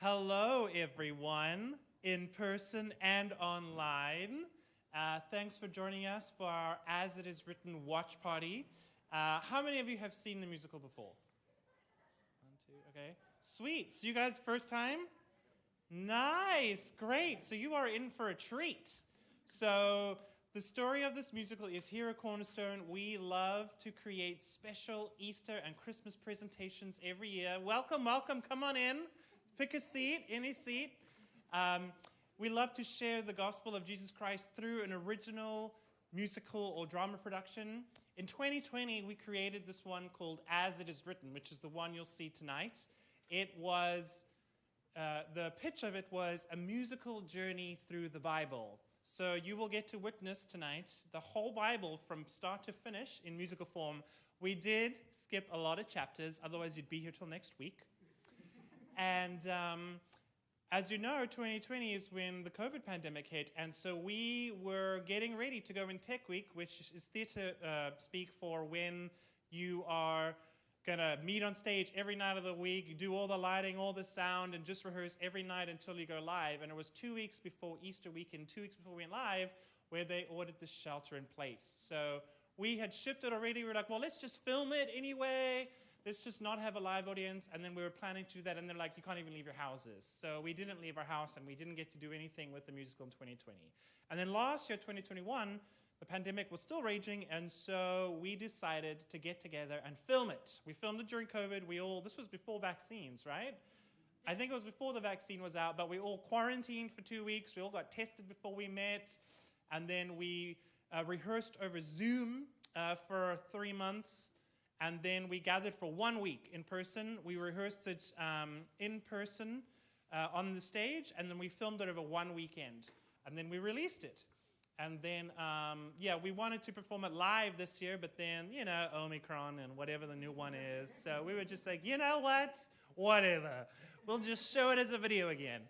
Hello, everyone, in person and online. Thanks for joining us for our As It Is Written watch party. How many of you have seen the musical before? 1, 2, okay. Sweet. So you guys, first time? Nice, great. So you are in for a treat. So the story of this musical is here at Cornerstone. We love to create special Easter and Christmas presentations every year. Welcome, welcome, come on in. Pick a seat, any seat. We love to share the gospel of Jesus Christ through an original musical or drama production. In 2020, we created this one called As It Is Written, which is the one you'll see tonight. It was, the pitch of it was a musical journey through the Bible. So you will get to witness tonight the whole Bible from start to finish in musical form. We did skip a lot of chapters, otherwise you'd be here till next week. And as you know, 2020 is when the COVID pandemic hit, and so we were getting ready to go in Tech Week, which is theater speak for when you are going to meet on stage every night of the week, do all the lighting, all the sound, and just rehearse every night until you go live. And it was 2 weeks before Easter weekend, 2 weeks before we went live, where they ordered the shelter in place. So we had shifted already. We were like, well, let's just film it anyway. Let's just not have a live audience. And then we were planning to do that, and they're like, you can't even leave your houses. So we didn't leave our house, and we didn't get to do anything with the musical in 2020. And then last year, 2021, the pandemic was still raging, and so we decided to get together and film it. We filmed it during COVID. This was before vaccines, right? I think it was before the vaccine was out, but we all quarantined for 2 weeks. We all got tested before we met, and then we rehearsed over Zoom for 3 months. And then we gathered for 1 week in person. We rehearsed it in person on the stage, and then we filmed it over 1 weekend. And then we released it. And then, we wanted to perform it live this year, but then, Omicron and whatever the new one is. So we were just like, you know what? Whatever. We'll just show it as a video again.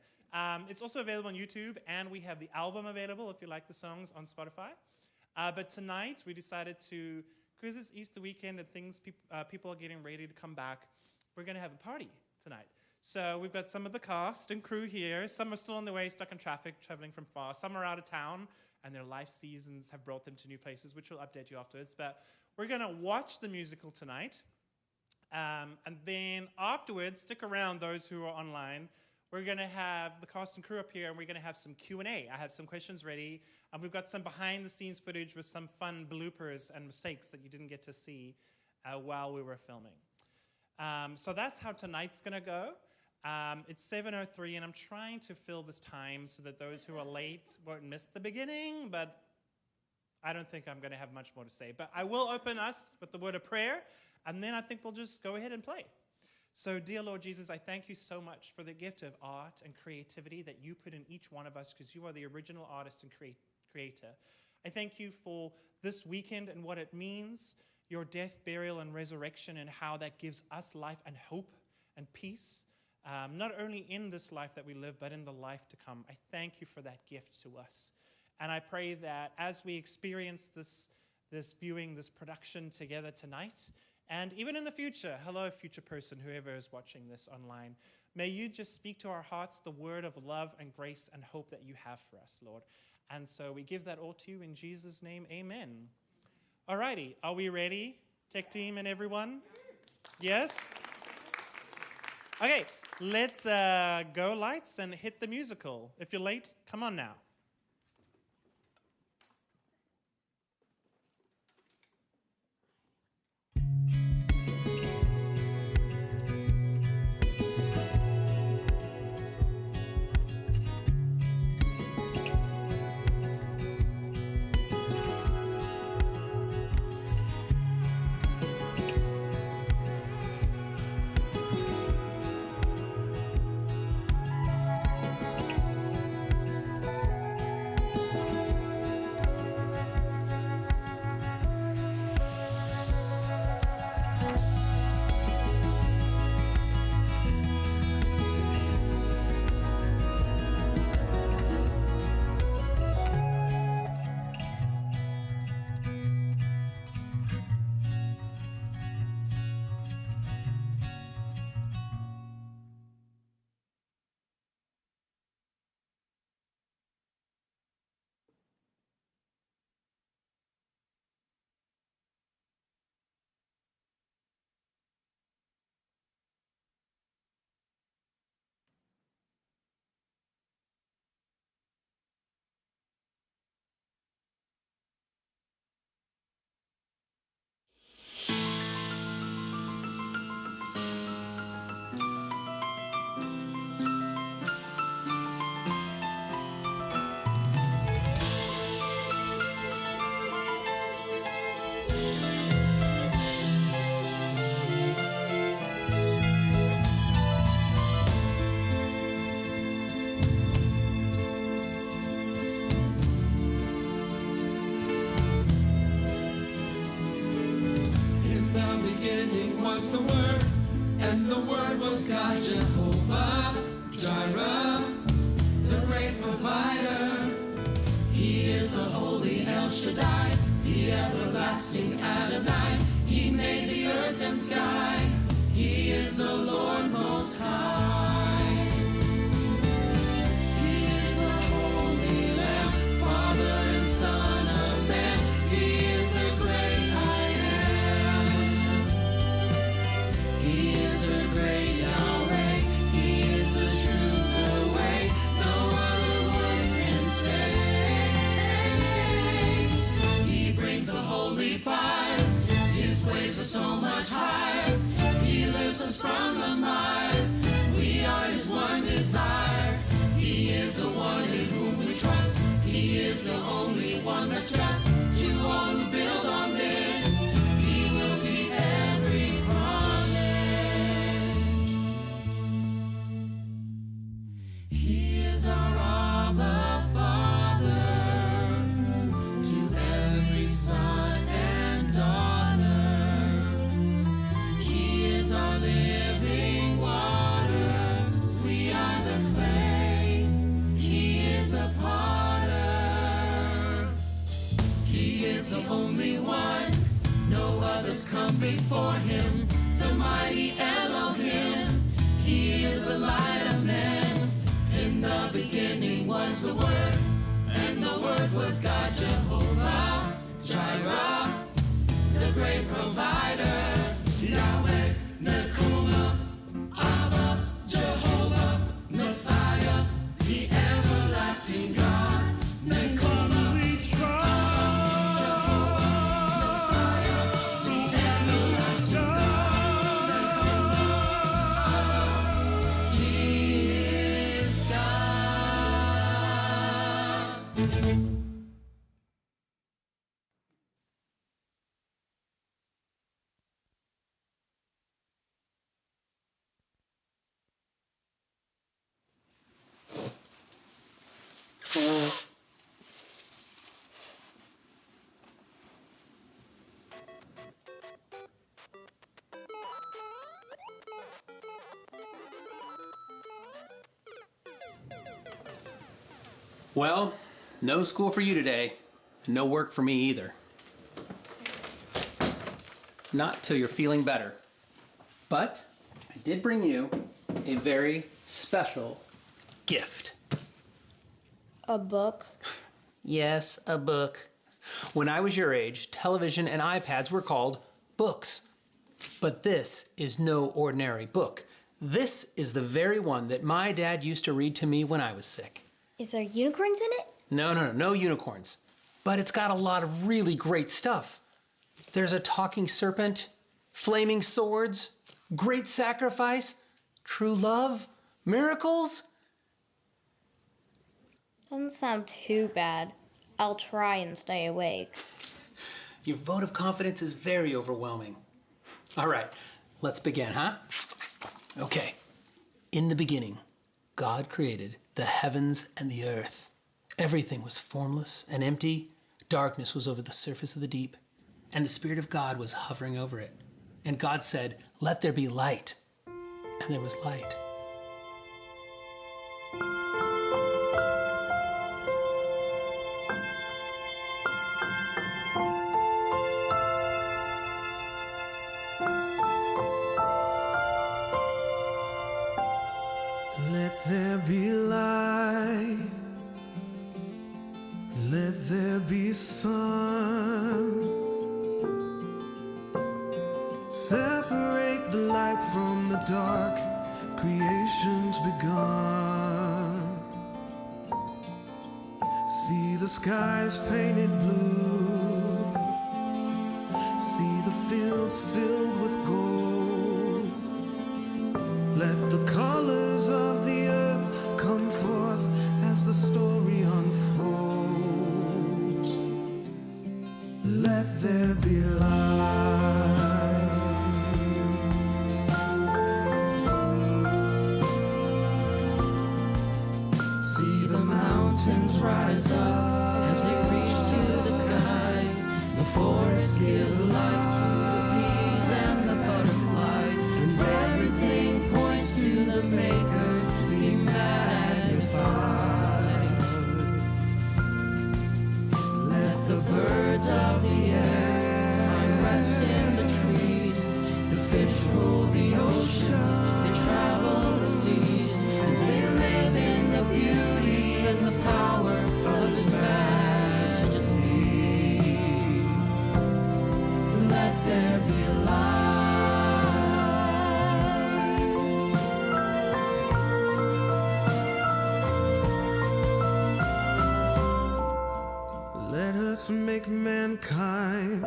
It's also available on YouTube, and we have the album available if you like the songs on Spotify. But tonight, we decided to, because it's Easter weekend and people are getting ready to come back, we're going to have a party tonight. So we've got some of the cast and crew here. Some are still on the way, stuck in traffic, traveling from far. Some are out of town, and their life seasons have brought them to new places, which we'll update you afterwards. But we're going to watch the musical tonight. And then afterwards, stick around, those who are online. We're going to have the cast and crew up here, and we're going to have some Q&A. I have some questions ready, and we've got some behind-the-scenes footage with some fun bloopers and mistakes that you didn't get to see while we were filming. So that's how tonight's going to go. It's 7:03, and I'm trying to fill this time so that those who are late won't miss the beginning, but I don't think I'm going to have much more to say. But I will open us with the word of prayer, and then I think we'll just go ahead and play. So, dear Lord Jesus, I thank you so much for the gift of art and creativity that you put in each one of us, because you are the original artist and creator. I thank you for this weekend and what it means, your death, burial, and resurrection, and how that gives us life and hope and peace, not only in this life that we live, but in the life to come. I thank you for that gift to us. And I pray that as we experience this viewing, this production together tonight, and even in the future, hello, future person, whoever is watching this online, may you just speak to our hearts the word of love and grace and hope that you have for us, Lord. And so we give that all to you in Jesus' name, amen. Alrighty, are we ready, tech team and everyone? Yes? Okay, let's go lights and hit the musical. If you're late, come on now. was the Word, and the Word was God. Jehovah Jireh, the great provider. He is the holy El Shaddai, the everlasting Adonai. He made the earth and sky. He is the Lord Most High. He is the Holy Lamb, Father and Son of Man. He is the great I am. He is the great Yahweh. He is the truth, the way. No other words can say. He brings a holy fire. His ways are so much higher. He lifts us from the mire. We are his one desire. He is the one in whom we trust. He is the only one that's just. To all who build on this, he will be every promise. He is our Abba Father, to every son and daughter. He is our living water. We are the clay. He is the potter. He is the only one. No others come before him. The mighty Elohim. He is the light of men. In the beginning was the Word, and the Word was God. Jehovah Jireh, the great provider. Yahweh, Nekoma, Abba, Jehovah, Messiah, the everlasting God. Nekoma, Abba, Jehovah, Messiah, the everlasting God. Nekoma, Abba, He is God. Well, no school for you today, and no work for me either. Not till you're feeling better. But I did bring you a very special gift. A book? Yes, a book. When I was your age, television and iPads were called books. But this is no ordinary book. This is the very one that my dad used to read to me when I was sick. Is there unicorns in it? No unicorns. But it's got a lot of really great stuff. There's a talking serpent, flaming swords, great sacrifice, true love, miracles. Doesn't sound too bad. I'll try and stay awake. Your vote of confidence is very overwhelming. All right, let's begin, huh? Okay. In the beginning, God created the heavens and the earth. Everything was formless and empty. Darkness was over the surface of the deep, and the Spirit of God was hovering over it. And God said, "Let there be light." And there was light. Let there be light, let there be sun. Separate the light from the dark, creation's begun. See the skies painted blue, see the fields filled with gold. Let the colors of the earth come forth as the story unfolds. Let there be light. See the mountains rise up as they reach to the sky. The forests give life to the bees and the butterflies. fish rule the oceans, they travel the seas, as they live in the beauty and the power of His majesty. Let there be light. Let us make mankind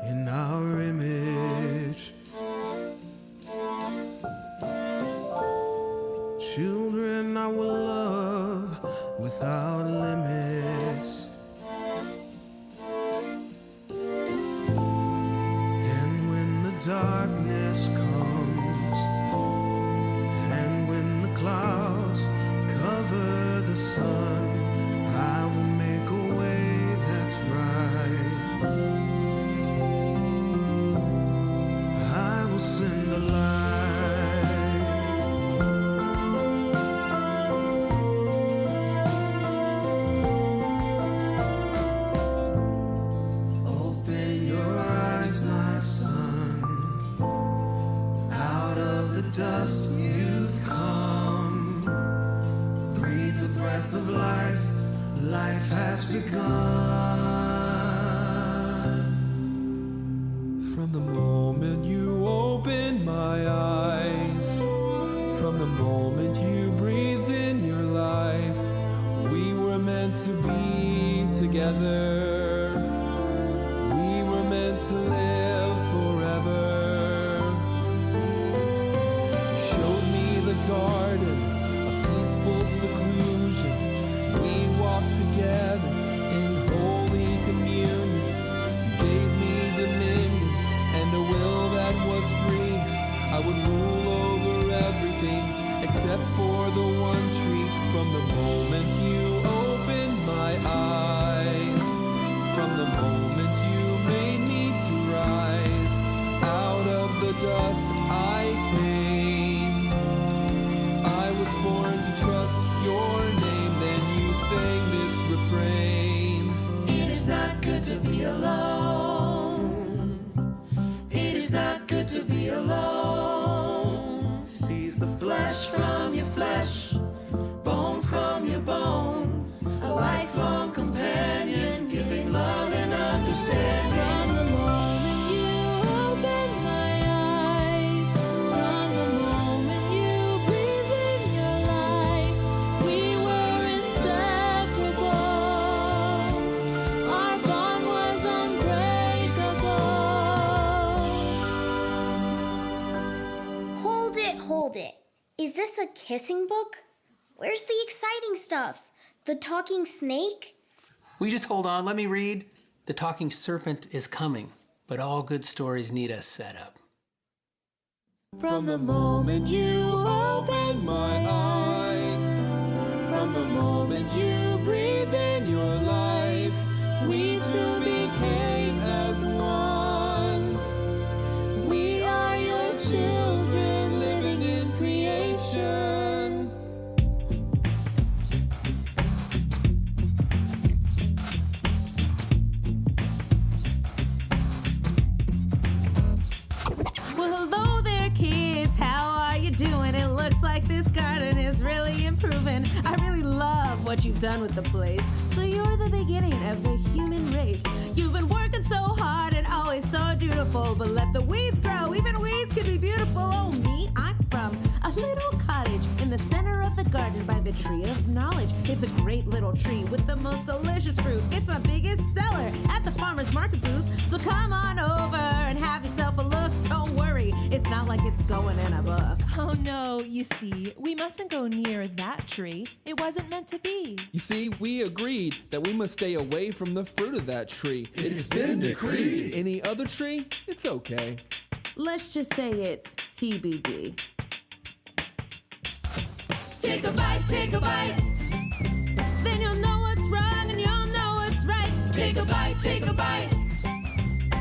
in our image. Children I will love without limits. And when the darkness comes, and when the clouds cover the sun, I will make a way that's right. I will send a light. Open your eyes, my son. Out of the dust you've come. Breathe the breath of life. Life has begun. From the moment you opened my eyes, from the moment you breathed in your life, we were meant to be together. We were meant to live forever. You showed me the garden, a peaceful seclusion. We walked together in holy communion. You gave me dominion and a will that was free. I would rule over everything except for the one tree. From the moment you opened my eyes, from the moment you made me to rise, out of the dust I came. I was born to trust your name. Then you sang this refrain. It is not good to be alone. It is not good to be alone. Seize the flesh from your flesh, bone from your bone, a lifelong companion, giving love and understanding. From the moment you opened my eyes, from the moment you breathed in your life, we were inseparable. Our bond was unbreakable. Hold it. Is this a kissing book? Where's the exciting stuff? The talking snake? We just hold on, let me read. The talking serpent is coming, but all good stories need a setup. From the moment you opened my eyes, from the moment you breathed in your life, we two became as one. We are your children living in creation. Well, hello there, kids. How are you doing? It looks like this garden is really improving. I really love what you've done with the place. So you're the beginning of the human race. You've been working so hard and always so dutiful, but let the weeds grow. Even weeds can be beautiful. Oh, me, I'm from a little cottage in the center of the garden by the tree of knowledge. It's a great little tree with the most delicious fruit. It's my biggest seller at the farmer's market booth. So come on over and have yourself a look. Don't worry, it's not like it's going in a book. Oh no, you see, we mustn't go near that tree. It wasn't meant to be. You see, we agreed that we must stay away from the fruit of that tree. It's been decreed. Any other tree, it's okay. Let's just say it's TBD. Take a bite, take a bite. Then you'll know what's wrong and you'll know what's right. Take a bite, take a bite.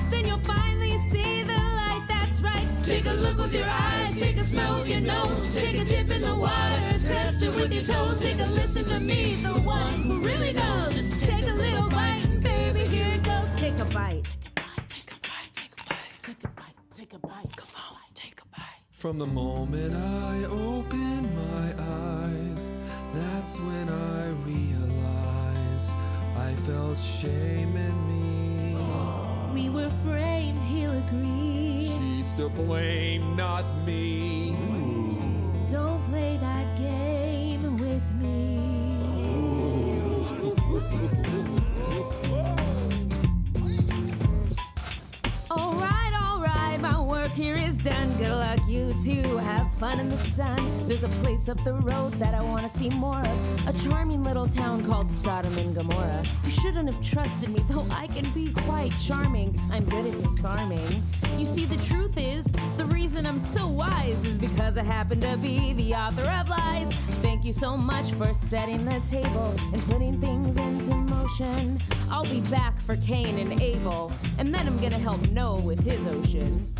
Then you'll finally see the light that's right. Take a look with your eyes, take a smell with your nose, take a dip in the water, test it with your toes, take a listen to me, the one who really knows. Just Take a little bite, baby, here it goes. Take a bite. take a bite, take a bite, take a bite, take a bite, come on, take a From the moment I opened my eyes, that's when I realized I felt shame in me. We were framed, he'll agree. She's to blame, not me. Don't play that game with me. All right, my work here is done. Good luck, you two. Have fun in the sun. There's a place up the road that I want to see more of. A charming little town called Sodom and Gomorrah. You shouldn't have trusted me, though I can be quite charming. I'm good at disarming. You see, the truth is, the reason I'm so wise is because I happen to be the author of lies. Thank you so much for setting the table and putting things into motion. I'll be back for Cain and Abel, and then I'm gonna help Noah with his ocean.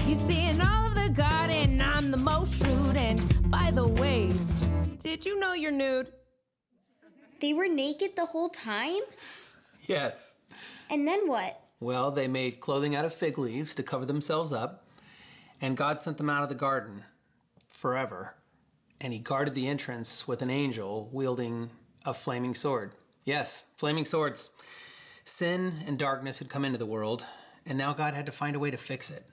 You see, in all of the garden, I'm the most shrewd. And by the way, did you know you're nude? They were naked the whole time? Yes. And then what? Well, they made clothing out of fig leaves to cover themselves up, and God sent them out of the garden forever. And he guarded the entrance with an angel wielding a flaming sword. Yes, flaming swords. Sin and darkness had come into the world, and now God had to find a way to fix it,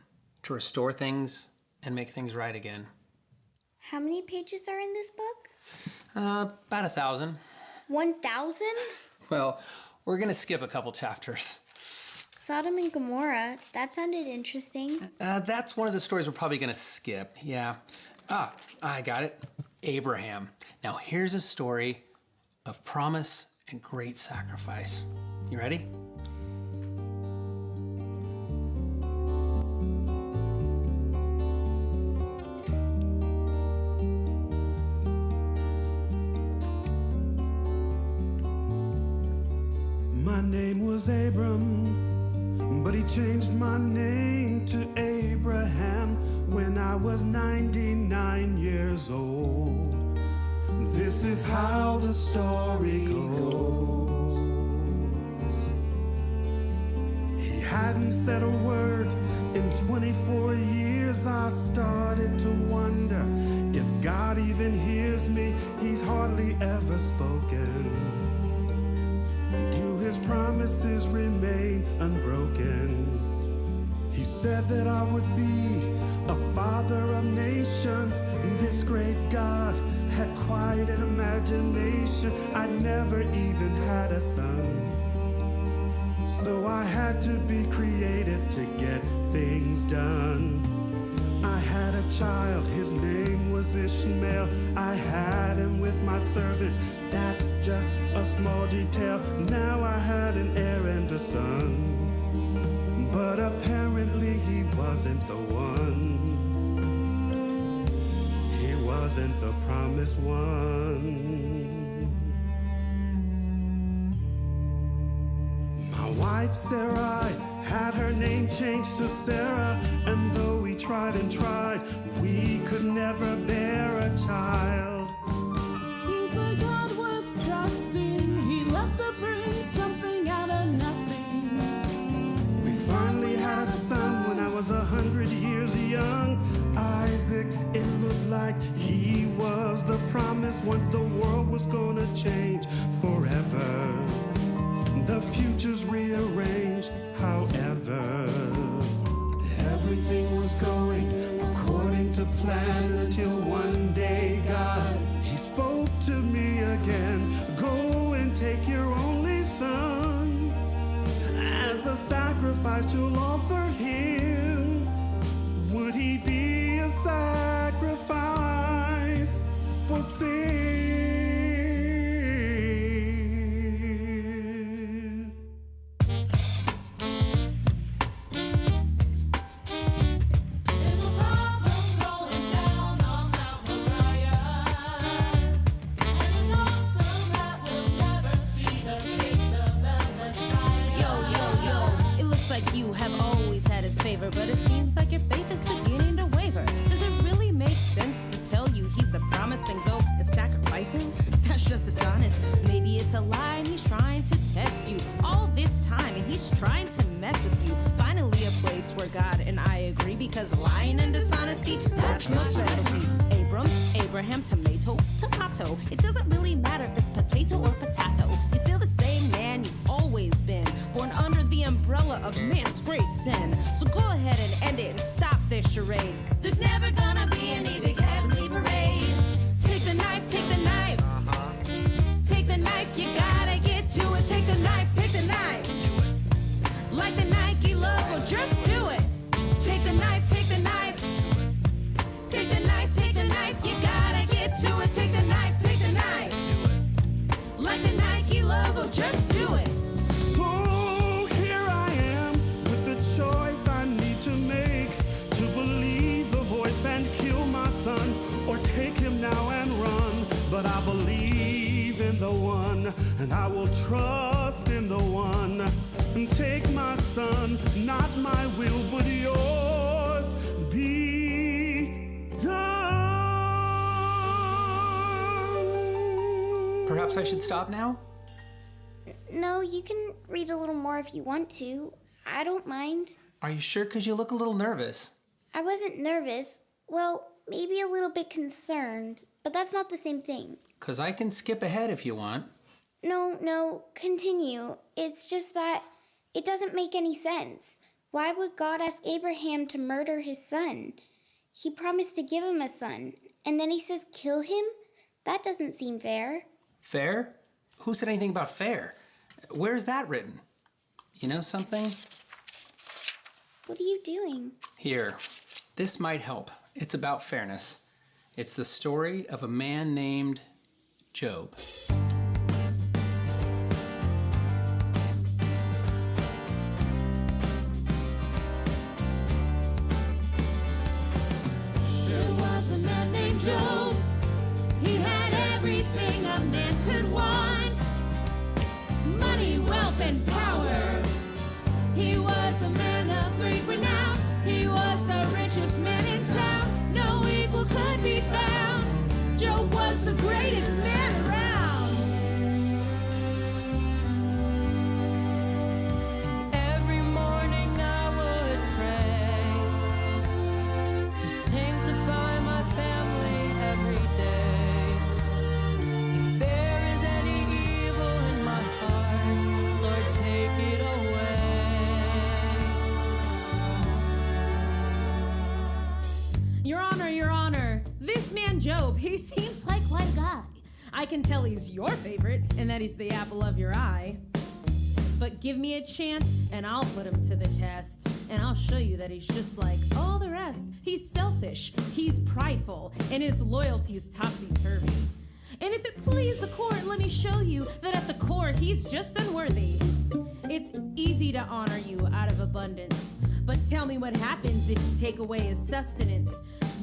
to restore things and make things right again. How many pages are in this book? About 1,000. 1,000? Well, we're gonna skip a couple chapters. Sodom and Gomorrah, that sounded interesting. That's one of the stories we're probably gonna skip, yeah. I got it. Abraham. Now here's a story of promise and great sacrifice. You ready? My name was Abram, but he changed my name to Abraham when I was 99 years old. This is how the story goes. He hadn't said a word in 24 years. I started to wonder if God even hears me. He's hardly ever spoken. Do his promises remain unbroken? He said that I would be a father of nations. This great God had quite an imagination. I'd never even had a son, so I had to be creative to get things done. I had a child, his name was Ishmael. I had him with my servant, that's just a small detail. Now I had an heir and a son, but apparently he wasn't the one. He wasn't the promised one. My wife Sarai had her name changed to Sarah, and though we tried and tried, we could never bear a child. He's a God worth trusting. He loves to bring something out of nothing. We finally had a son when I was 100 years young. Isaac, it looked like he was the promised one. The world was gonna change forever. The future's rearranged, however. Everything was going according to plan until one day God, he spoke to me again. Go and take your only son. As a sacrifice you'll offer him. Would he be a sacrifice for sin? But it seems like your faith is beginning to waver. Does it really make sense to tell you he's the promised and go and sacrifice him? That's just dishonest. Maybe it's a lie and he's trying to test you all this time, and he's trying to mess with you. Finally a place where God and I agree, because lying and dishonesty, that that's my specialty. Abram, Abraham, tomato, tomato. It doesn't really matter if it's potato or potato. You're still the same man you've always been, born under the umbrella of man's great sin. So go ahead and end it and stop this charade. There's never gonna be any big heavenly parade. Take the knife, take the knife. Take the knife, you gotta get to it. Take the knife, take the knife. Like the Nike logo, just do it. Take the knife, take the knife. Take the knife, take the knife, you gotta get to it. Take the knife, take the knife. Like the Nike logo, just do it. So here I am with the choice I need to make, to believe the voice and kill my son, or take him now and run. But I believe in the one, and I will trust in the one. And take my son, not my will, but yours be done. Perhaps I should stop now? No, you can read a little more if you want to. I don't mind. Are you sure? Because you look a little nervous. I wasn't nervous. Well, maybe a little bit concerned, but that's not the same thing. Because I can skip ahead if you want. No, continue. It's just that it doesn't make any sense. Why would God ask Abraham to murder his son? He promised to give him a son, and then he says kill him? That doesn't seem fair. Fair? Who said anything about fair? Where's that written? You know something? What are you doing? Here, this might help. It's about fairness. It's the story of a man named Job. There was a man named Job. He had everything a man could want. Money, wealth, and power. He was a man of great renown. He was the richest man in town. No equal could be found. Job was the greatest man around. Every morning I would pray to sanctify my family every day. If there is any evil in my heart, Lord, take it away. Your Honor, this man Job, he seems like quite a guy. I can tell he's your favorite and that he's the apple of your eye. But give me a chance and I'll put him to the test. And I'll show you that he's just like all the rest. He's selfish, he's prideful, and his loyalty is topsy-turvy. And if it please the court, let me show you that at the core, he's just unworthy. It's easy to honor you out of abundance, but tell me what happens if you take away his sustenance.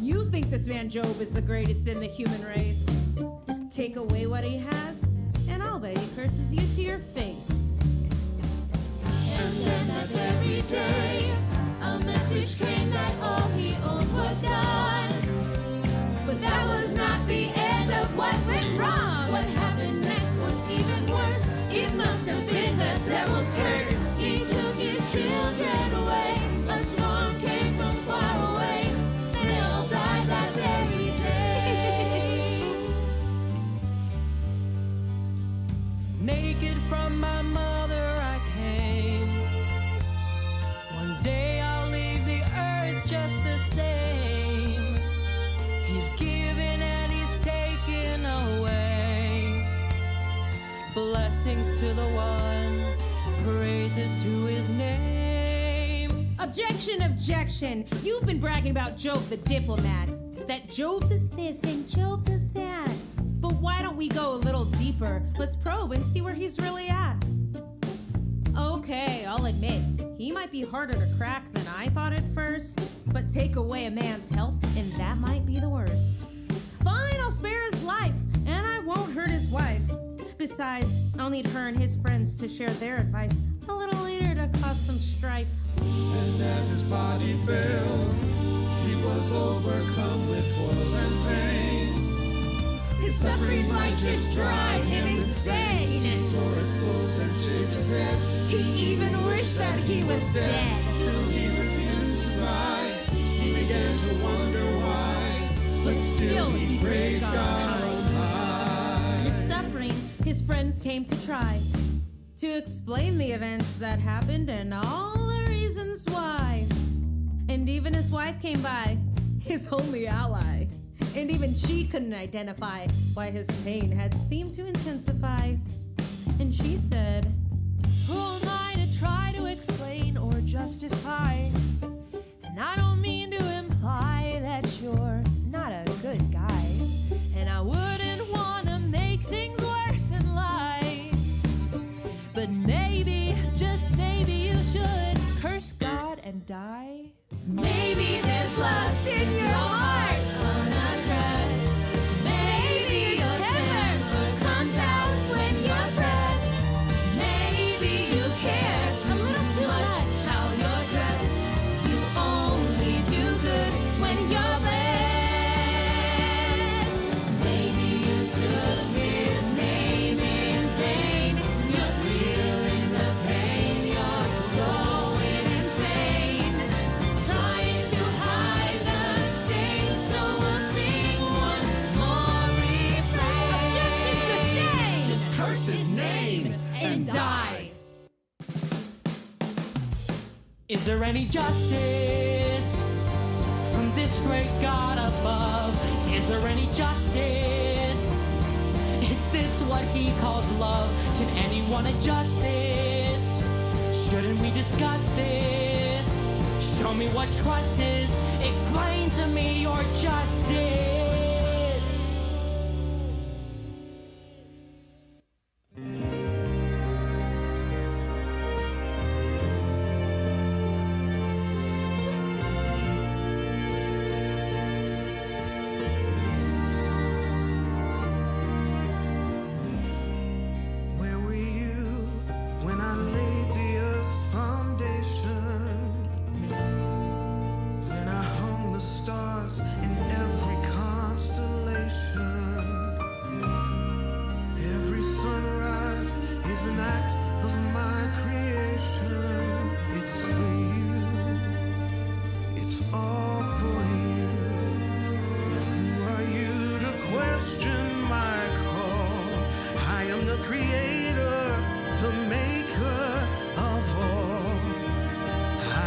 You think this man Job is the greatest in the human race. Take away what he has, and I'll bet he curses you to your face. And then that very day, a message came that all he owned was gone. But that was not the end of what went wrong. What happened next was even worse. It must have been the devil's curse. He took his children away. A storm came from far away. They all died that very day. Naked from my mother I came. One day I'll leave the earth just the same. He's given and he's taken away. Blessings to the one, praises to his name. Objection, objection. You've been bragging about Job the diplomat. That Job does this and Job does that. But why don't we go a little deeper? Let's probe and see where he's really at. Okay, I'll admit, he might be harder to crack than I thought at first. But take away a man's health, and that might be the worst. Fine, I'll spare his life, and I won't hurt his wife. Besides, I'll need her and his friends to share their advice a little later to cause some strife. And as his body fell, he was overcome with boils and pain. His suffering might just drive him insane. He tore his clothes and shaved his head. He even wished that he was dead. Still he refused to cry. He began to wonder why. but still he praised God. In his suffering, his friends came to try to explain the events that happened and all the reasons why. And even his wife came by, his only ally. And even she couldn't identify why his pain had seemed to intensify. And she said, Who am I to try to explain or justify? And I don't mean to imply that you're not a good guy. And I wouldn't want to make things worse in life. But maybe, just maybe you should curse God and die. maybe there's lust in your heart unaddressed. Maybe your temper comes out when you're pressed. Maybe you care too much how you're dressed. You only do good when you're blessed. Maybe you took his name in vain. You're feeling the pain. You're going insane, trying to hide the stain. So we'll sing one more refrain. Objection sustained. Just curse his name And die. Is there any justice from this great God above? Is there any justice? Is this what he calls love? Can anyone adjust this? Shouldn't we discuss this? Show me what trust is. Explain to me your justice. Where were you when I laid the earth's foundation? When I hung the stars in every constellation? Every sunrise is an act of my creation. It's for you, it's all for you. Who are you to question my call? I am the creator, the maker of all.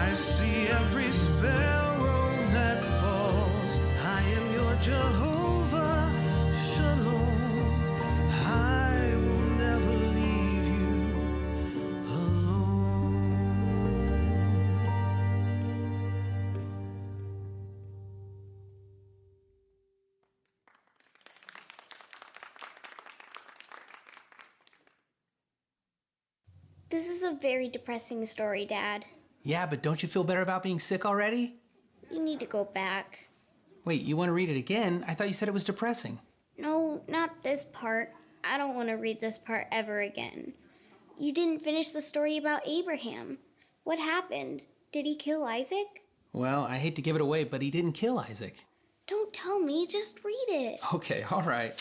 I see every sparrow that falls. I am your Jehovah Shalom. I will never leave you alone. This is a very depressing story, Dad. Yeah, but don't you feel better about being sick already? You need to go back. Wait, you want to read it again? I thought you said it was depressing. No, not this part. I don't want to read this part ever again. You didn't finish the story about Abraham. What happened? Did he kill Isaac? Well, I hate to give it away, but he didn't kill Isaac. Don't tell me, just read it. Okay, all right.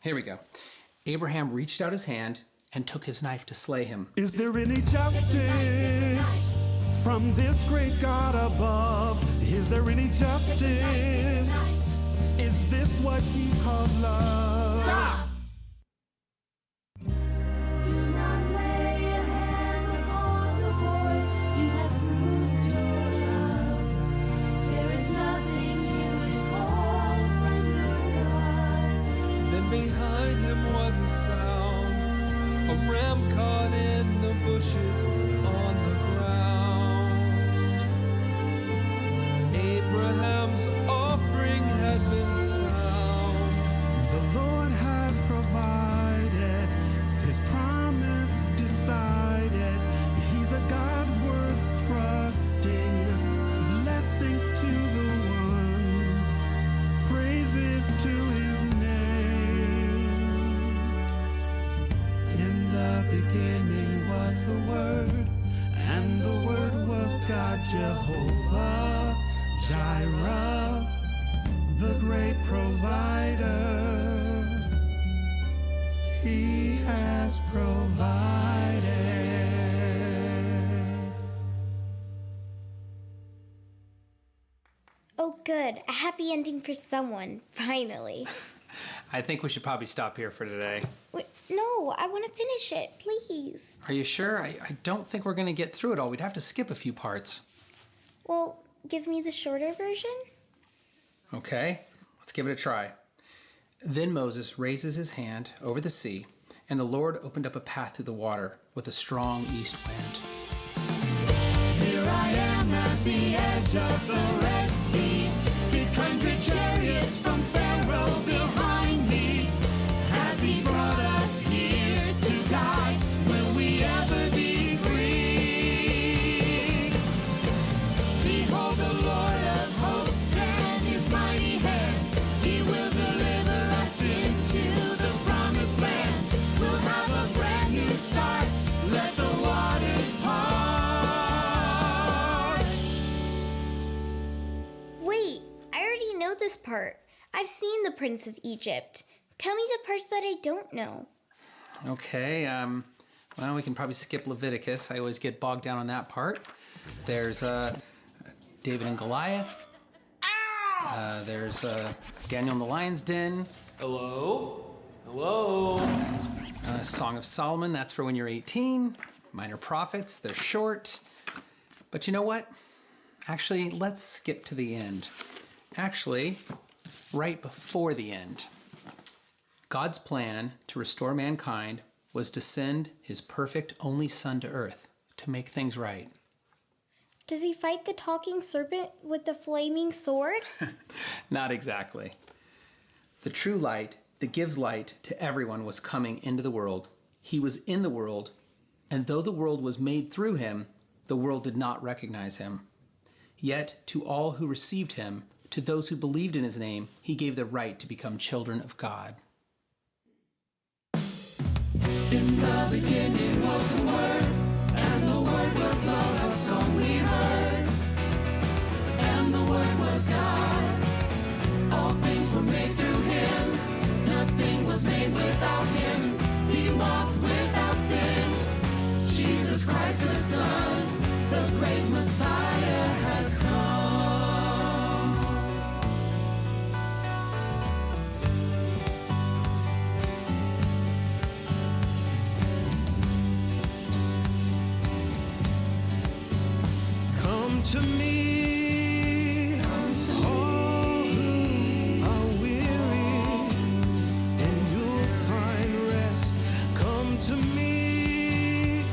Here we go. Abraham reached out his hand and took his knife to slay him. Is there any justice from this great God above? Is there any justice? Is this what he calls love? Stop! Do not lay a hand upon the boy. You have proved your love. There is nothing you withhold from your God. Then behind him was a sound, a ram caught in the bushes on the ground. Abraham's offering had been found. The Lord has provided, his promise decided. He's a God worth trusting. Blessings to the one, praises to his name. In the beginning was the Word, and the Word was God, Jehovah Jireh, the great provider. He has provided. Oh, good. A happy ending for someone, finally. I think we should probably stop here for today. Wait, no, I want to finish it, please. Are you sure? I don't think we're going to get through it all. We'd have to skip a few parts. Well, give me the shorter version. Okay, let's give it a try. Then Moses raises his hand over the sea, and the Lord opened up a path through the water with a strong east wind. Here I am at the edge of the Red Sea, 600 chariots from Pharaoh behind me. Has he brought us here to die? Will we ever be free? Behold the Lord of hosts and his mighty hand. He will deliver us into the promised land. We'll have a brand new start. Let the waters part. Wait, I already know this part. I've seen The Prince of Egypt. Tell me the parts that I don't know. Okay, well, we can probably skip Leviticus. I always get bogged down on that part. There's David and Goliath. There's Daniel in the Lion's Den. Hello? Hello? Song of Solomon, that's for when you're 18. Minor Prophets, they're short. But you know what? Actually, let's skip to the end. Actually, right before the end. God's plan to restore mankind was to send his perfect only son to earth to make things right. Does he fight the talking serpent with the flaming sword? Not exactly. The true light that gives light to everyone was coming into the world. He was in the world, and though the world was made through him, the world did not recognize him. Yet to all who received him, to those who believed in his name, he gave the right to become children of God. In the beginning was the Word, and the Word was love, a song we heard. And the Word was God. All things were made through him. Nothing was made without him. He walked without sin. Jesus Christ the Son, the great Messiah has come. Come to me, all who are weary, and you'll find rest. Come to me,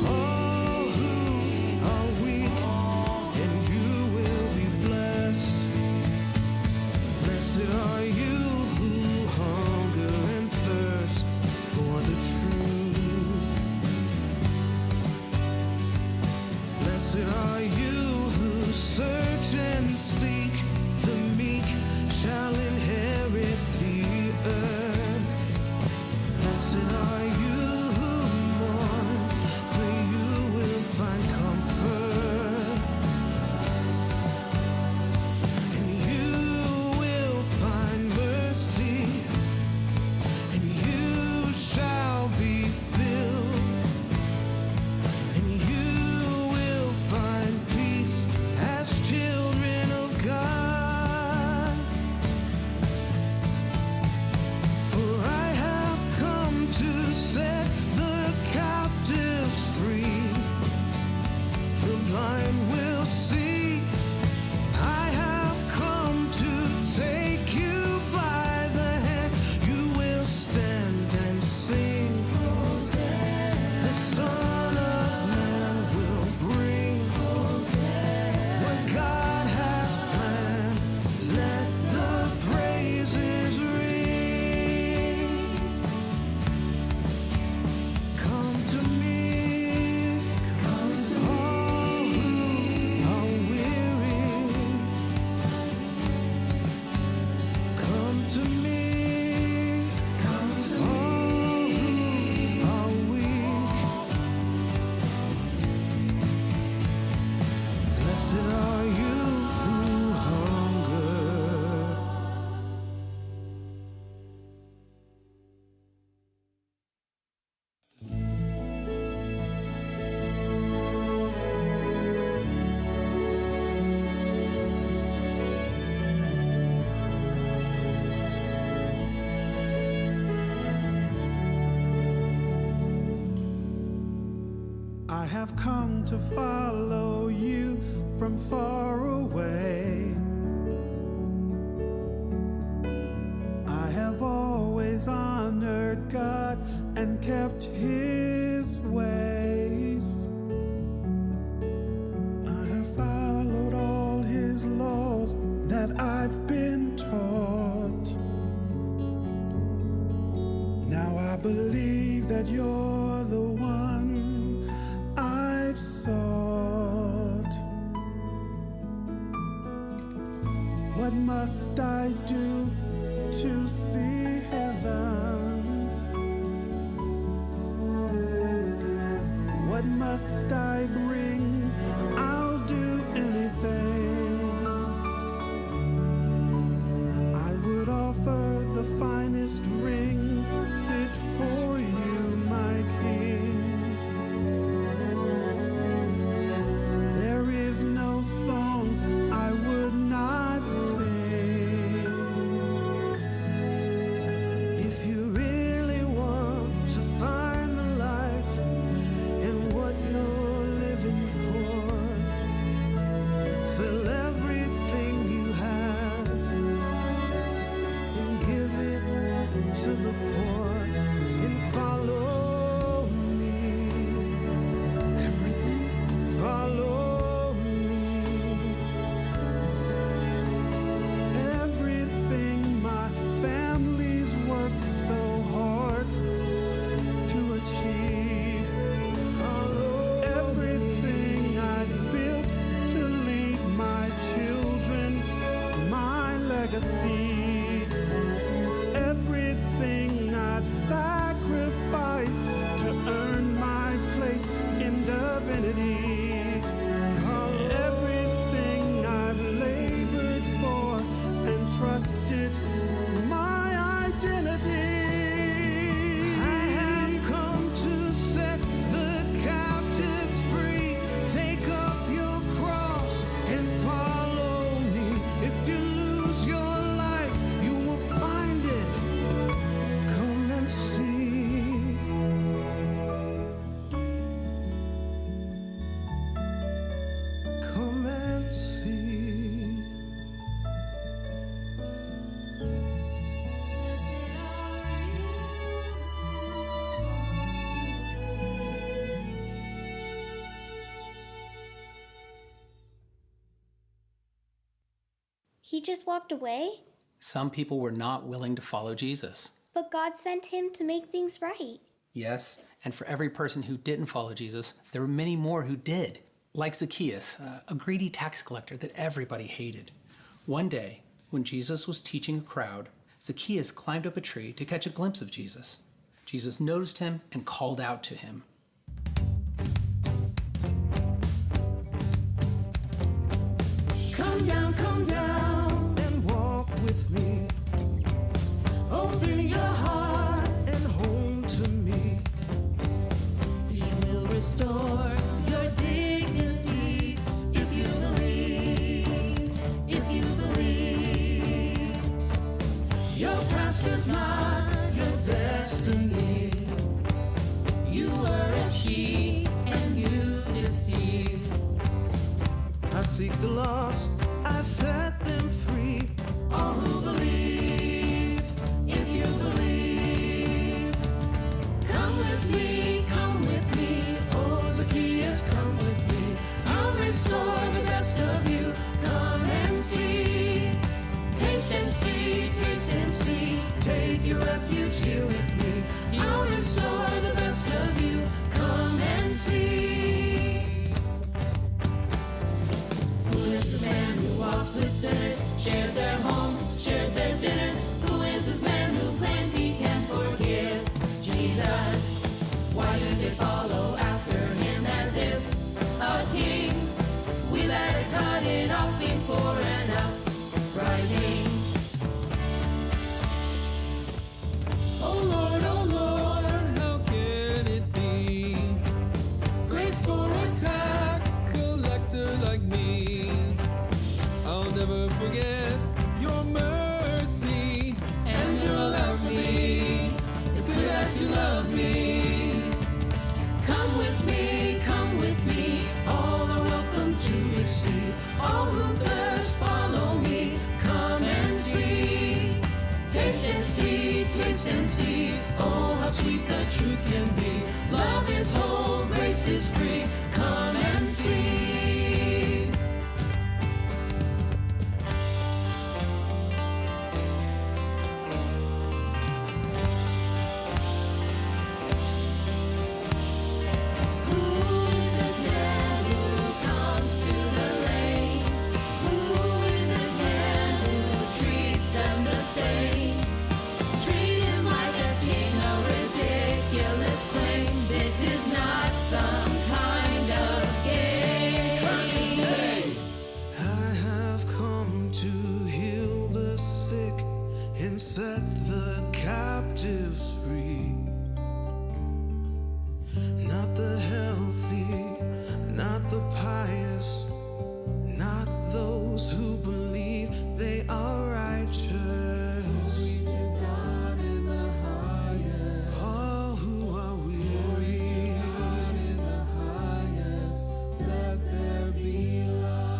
all who are weak, and you will be blessed. Blessed are you who hunger and thirst for the truth. Blessed are you who have come to follow you from far away. I have always honored God and kept His ways. I have followed all His laws that I've been taught. Now I believe that you're the one I've sought. What must I do to see heaven? What must I bring? I'll do anything. I would offer the finest ring fit for you, my king. There is no song I would not sing. If you really want to find the life in what you're living for, sell everything you have and give it to the poor and follow me. Everything? Follow me. Everything my family's worked so hard to achieve. Follow everything I've built to leave my children, my legacy. Everything I've sacrificed to earn my place in divinity. Everything I've labored for and trusted my identity. I have come to set the captives free. Take up your cross and follow me. If you lose your life, you will find it. Come and see. Come and see. He just walked away? Some people were not willing to follow Jesus. But God sent him to make things right. Yes, and for every person who didn't follow Jesus, there were many more who did. Like Zacchaeus, a greedy tax collector that everybody hated. One day, when Jesus was teaching a crowd, Zacchaeus climbed up a tree to catch a glimpse of Jesus. Jesus noticed him and called out to him. Come down and walk with me. Open your heart and home to me. He will restore your dignity if you believe, if you believe. Your past is not your destiny. You were a cheat and you deceived. I seek the lost, I set them free. All who believe, if you believe. Come with me, oh Zacchaeus, come with me. I'll restore the best of you. Come and see, taste and see, taste and see. Take your refuge here with me. I'll restore the best of you. Come and see. Who is the man who walks with sinners, shares their homes, shares their dinners? Who is this man who claims he can forgive? Jesus. Why do they follow after him as if a king? We better cut it off before an uprising. Oh Lord, how can it be? Grace for a tax collector like me. I'll never forget your mercy and your love for me. It's clear that you love me. Come with me, Jesus is free. Come and see. Who is this man who comes to the lane? Who is this man who treats them the same? Treat him like a king, a ridiculous claim. This is not some kind of game. I have come to heal the sick and set the captives free. Not the healthy, not the pious, not those who believe they are righteous. Glory to God in the highest. All who are weary. Glory to God in the highest. Let there be light.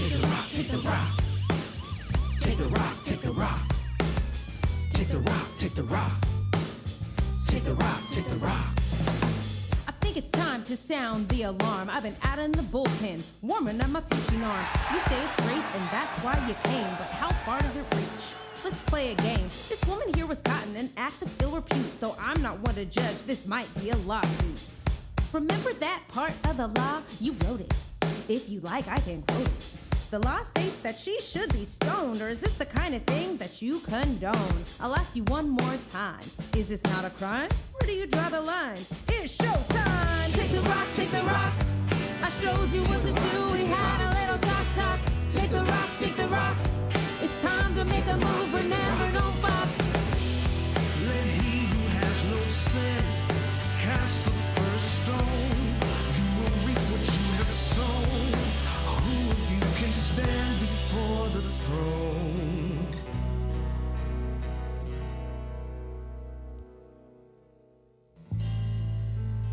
Take the rock, take the rock. Take the rock, take the rock. Take the rock, take the rock. Take the rock, take the rock. I think it's time to sound the alarm. I've been out in the bullpen, warming up my pitching arm. You say it's grace and that's why you came, but how far does it reach? Let's play a game. This woman here was caught in an act of ill repute. Though I'm not one to judge, this might be a lawsuit. Remember that part of the law? You wrote it. If you like, I can quote it. The law states that she should be stoned, or is this the kind of thing that you condone? I'll ask you one more time. Is this not a crime? Where do you draw the line? It's showtime! Take the rock, take the rock. I showed you what to do, we had a little talk. Take the rock, take the rock. It's time to make a move, remember, don't fuck. Let he who has no sin cast the first stone. You will reap what you have sown. Who of you can stand before the throne?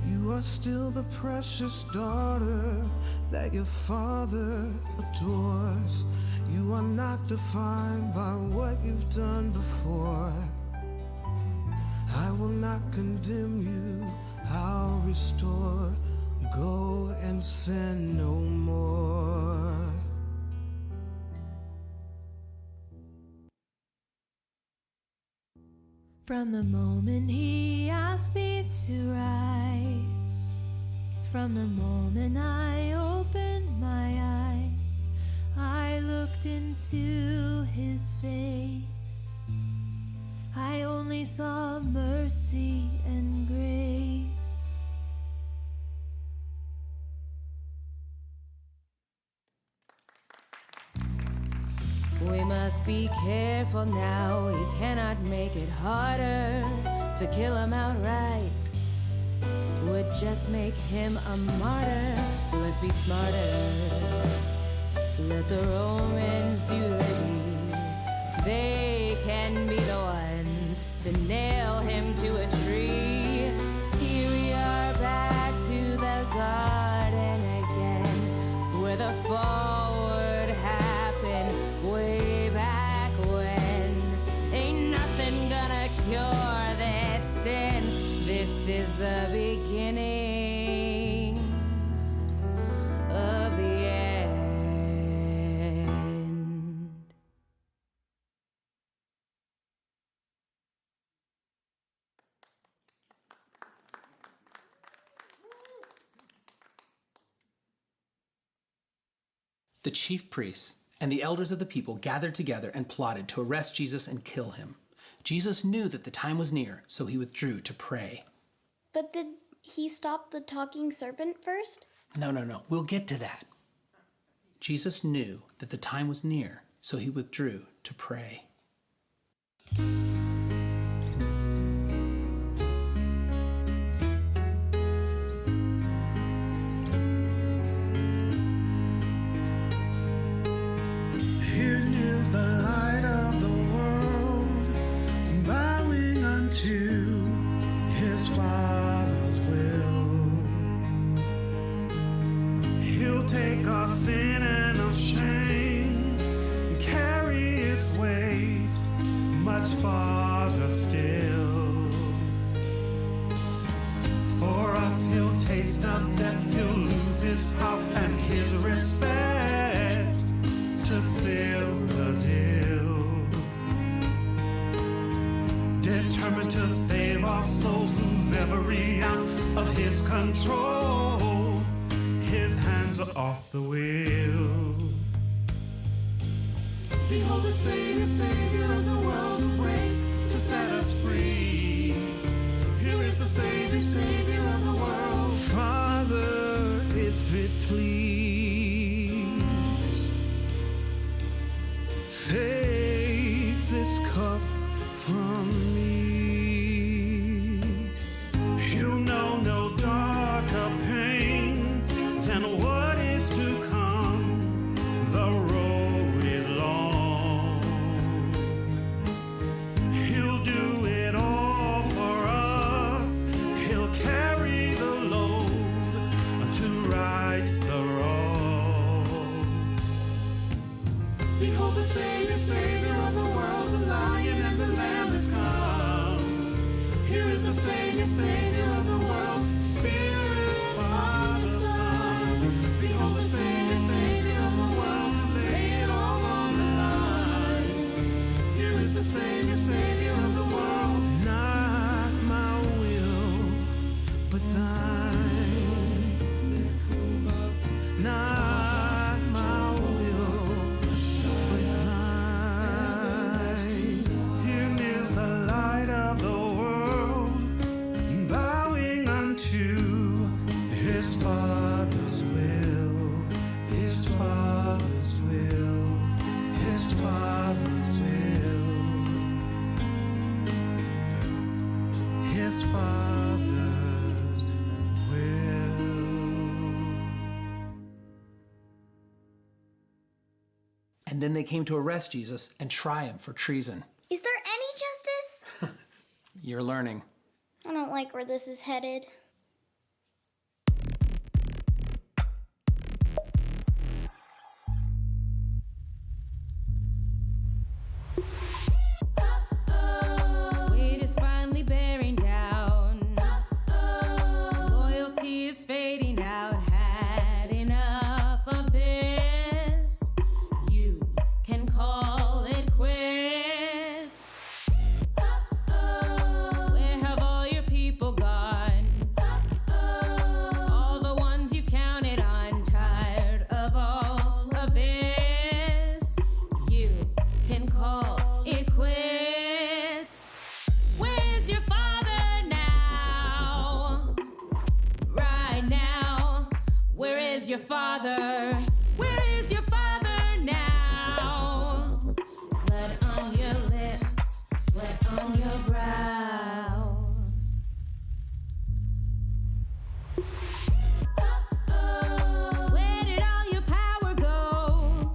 You are still the precious daughter that your father adores. You are not defined by what you've done before. I will not condemn you, I'll restore. Go and sin no more. From the moment he asked me to rise, from the moment I opened my eyes, I looked into his face. I only saw mercy and grace. We must be careful now, we cannot make it harder to kill him outright. Would just make him a martyr. Let's be smarter. Let the Romans do the deed. They can be the ones to nail him to a tree. Here we are back to the garden again, where the forward happened way back when. Ain't nothing gonna cure this sin. This is the beginning of the end. The chief priests and the elders of the people gathered together and plotted to arrest Jesus and kill him. Jesus knew that the time was near, so he withdrew to pray. But did he stop the talking serpent first? No. We'll get to that. Jesus knew that the time was near, so he withdrew to pray. Here is the light of the world, bowing unto his Father's will. He'll take our sin and our shame, carry its weight much farther still. For us he'll taste of death, he'll lose his power and his respect to seal the deal. Determined to save our souls, lose every ounce of his control. His hands are off the wheel. Behold the Savior, Savior of the world, who breaks to set us free. Here is the Savior, Savior of the world. Father, if it please, take this cup from me. You know no darker pain than what is to come. The road is long. He'll do it all for us. He'll carry the load to right the wrong. Behold the Savior, Savior of the world, the Lion and the Lamb has come. Here is the Savior, Savior of the world, Spirit, Father, Son. Behold the Savior, Savior of the world, lay it all on the line. Here is the Savior, Savior of the world. Not my will, but thine. Not my will, but thine. Here is the light of the world, bowing unto his Father's will, his Father's will, his Father's will, his Father's will. And then they came to arrest Jesus and try him for treason. Is there any justice? You're learning. I don't like where this is headed. Weight is finally bearing down. Loyalty is fading out. Had enough of this. You can call it quits. Where have all your people gone? All the ones you've counted on. Tired of all of this. You can call it quits. Where's your father now? Right now. Where is your father? Where is your father now? Blood on your lips, sweat on your brow. Where did all your power go?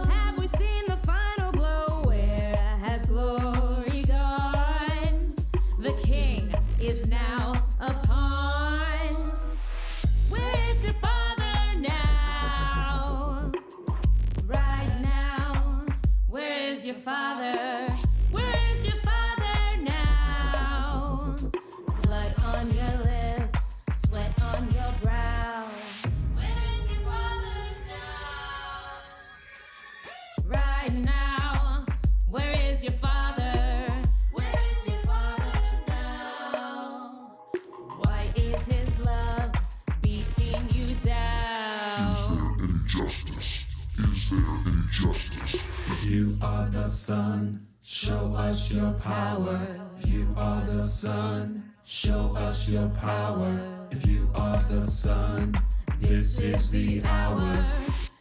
Have we seen the final blow? Where has glory gone? The king is now upon. Where is your father now? Right now. Where is your father? Where is your father now? Blood on your lips, sweat on your brow. Where is your father now? Right now. Where is your father? Where is your father now? Why is his love beating you down? Justice? Is there any justice? If you are the Son, show us your power. If you are the Son, show us your power. If you are the Son, this is the hour.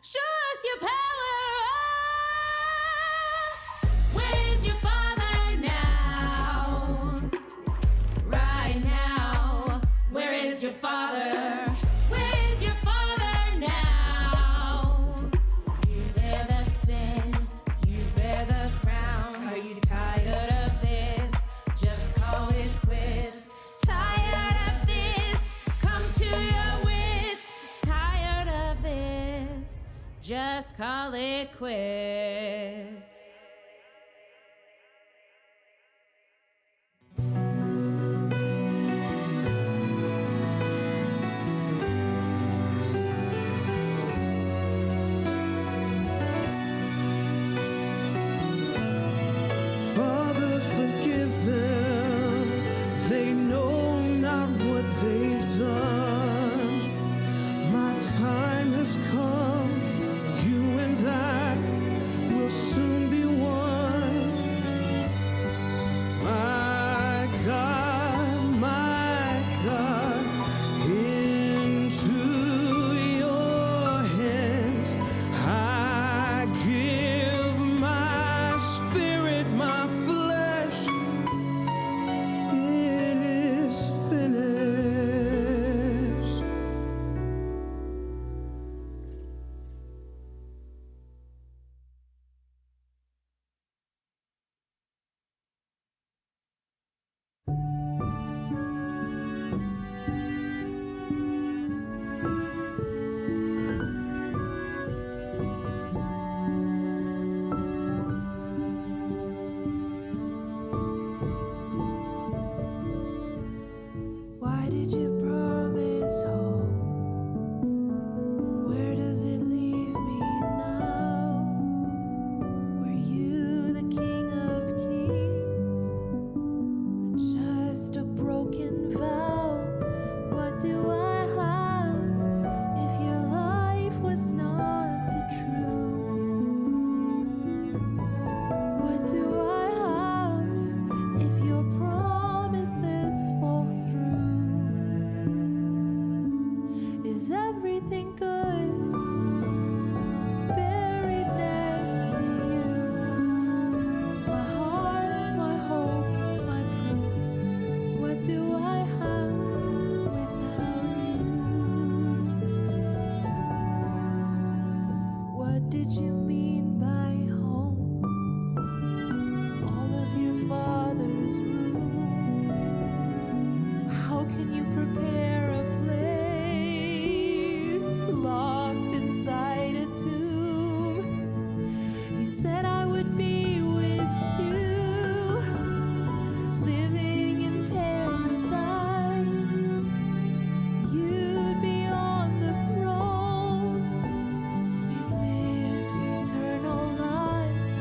Show us your power. Where is your father now? Right now. Where is your father? Where is your father now? You bear the sin, you bear the crown. Are you tired of this? Just call it quits. Tired of this? Come to your wits. Tired of this? just call it quits. Father, forgive them. They know not what they've done. My time has come. You and I will soon be one. My God, into your hands I give my spirit, my flesh. It is finished. Why did you promise hope? Where does it leave me now? Were you the King of Kings? Or just a broken vow? What do I have if your life was not the truth? What do I have if your promises fall through? Is everything good buried next to you? My heart, my hope, my proof. What do I have without you? What did you mean by home? All of your father's rooms. How can you prepare a place locked inside a tomb? You said I would be with you, living in paradise. You'd be on the throne. We'd live eternal lives.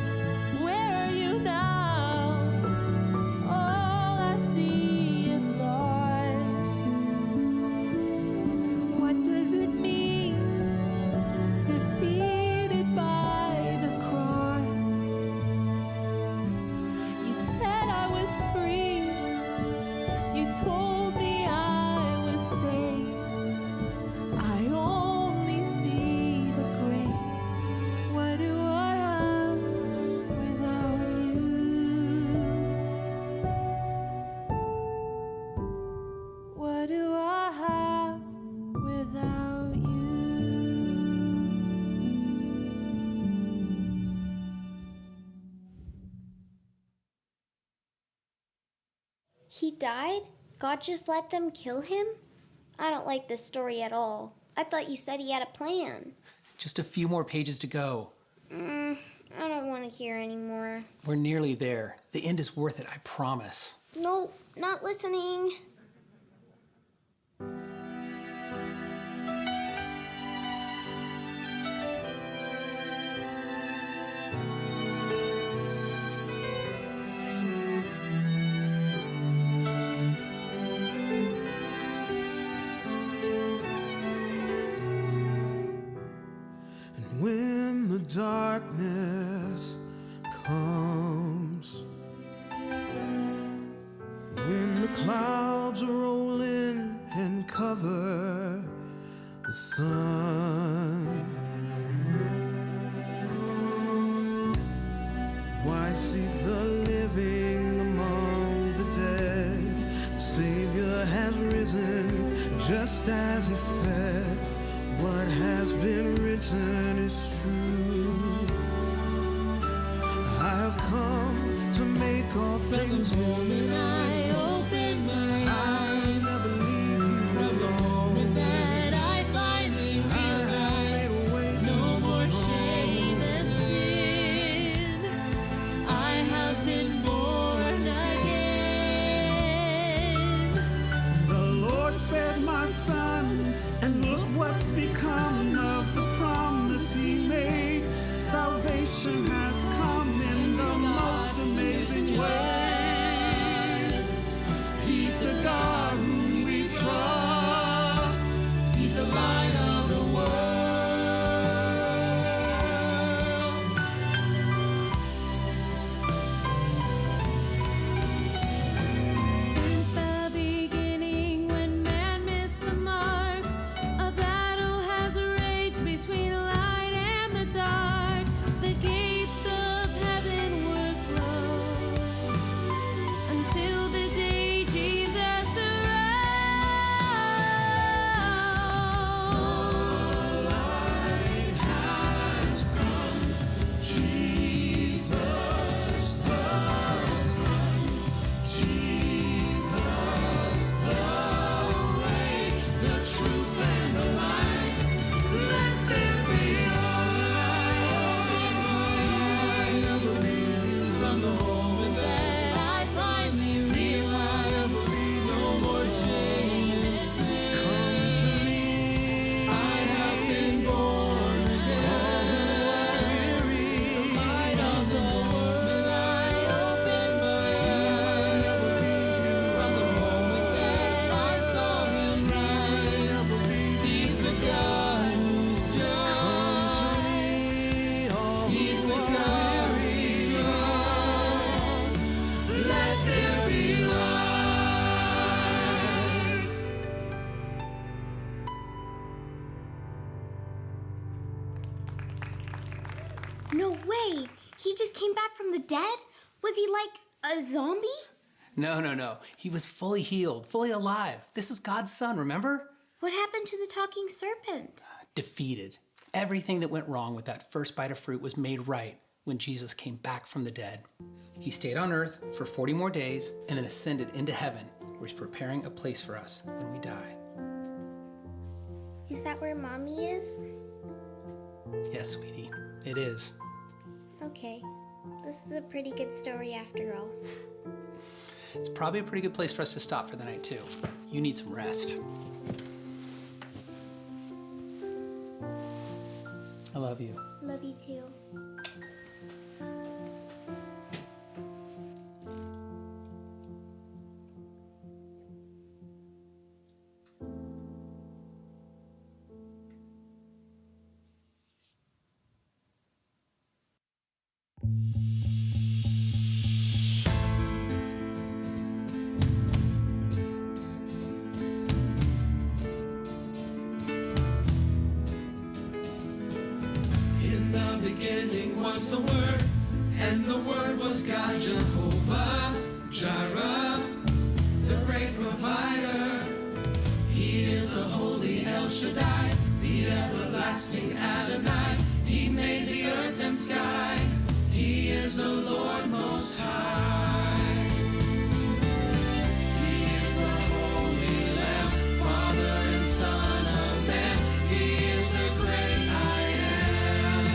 Where are you now? All I see is loss. What does it mean? Defeated by the cross. You said I was free. You told me I was safe. I only see the grave. What do I have without you? What do I have without you? He died? God just let them kill him? I don't like this story at all. I thought you said he had a plan. Just a few more pages to go. I don't want to hear anymore. We're nearly there. The end is worth it, I promise. Nope, not listening. And when the darkness comes, when the clouds roll in and cover the sun, why seek the living among the dead? The Savior has risen, just as he said. What has been written is true. I have come to make all things new. When I open my I'll eyes, never leave you from the alone. moment that I finally realized, no more And look what's become of the promise he made. Salvation has come in the most amazing way. He's the God whom we trust. He's the light of the world. Since the beginning, when man missed the mark, a battle has raged between light and the dark. The gates of heaven were closed until the day Jesus arose. The light has come, Jesus the Son, Jesus the way, the truth and the light. Let there be light. I believe from the moment that I finally realized no more shame and sin. Come to me. I have been born again. The light of the world. I opened my eyes. From the moment that I saw him rise. He's the God who's just. He's the God we trust. Let there be light. No way! He just came back from the dead? Was he like a zombie? No. He was fully healed, fully alive. This is God's son, remember? What happened to the talking serpent? Defeated. Everything that went wrong with that first bite of fruit was made right when Jesus came back from the dead. He stayed on earth for 40 more days and then ascended into heaven, where he's preparing a place for us when we die. Is that where Mommy is? Yes, sweetie, it is. Okay. This is a pretty good story after all. It's probably a pretty good place for us to stop for the night, too. You need some rest. I love you. Love you too. In the beginning was the Word, and the Word was God, Jehovah Jireh, the great provider. He is the holy El Shaddai, the everlasting Adonai. He made the earth and sky. He is the Lord Most High. He is the Holy Lamb, Father and Son of Man. He is the great I am.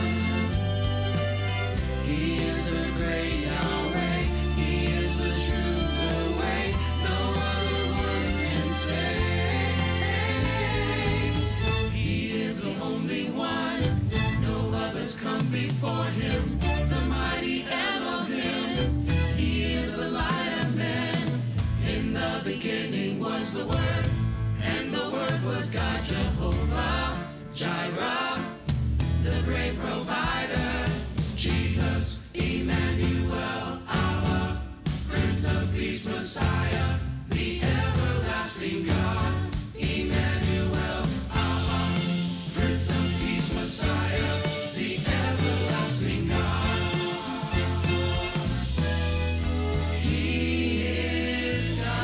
He is the great Yahweh. He is the truth, the way. No other words can say. He is the only one. No others come before him. The mighty Elohim. He is the light of men. In the beginning was the Word, and the Word was God, Jehovah Jireh, the great provider. Jesus, Emmanuel, Abba, Prince of Peace, Messiah, the everlasting God. Emmanuel, Abba, Prince of Peace, Messiah, the everlasting God. He is God.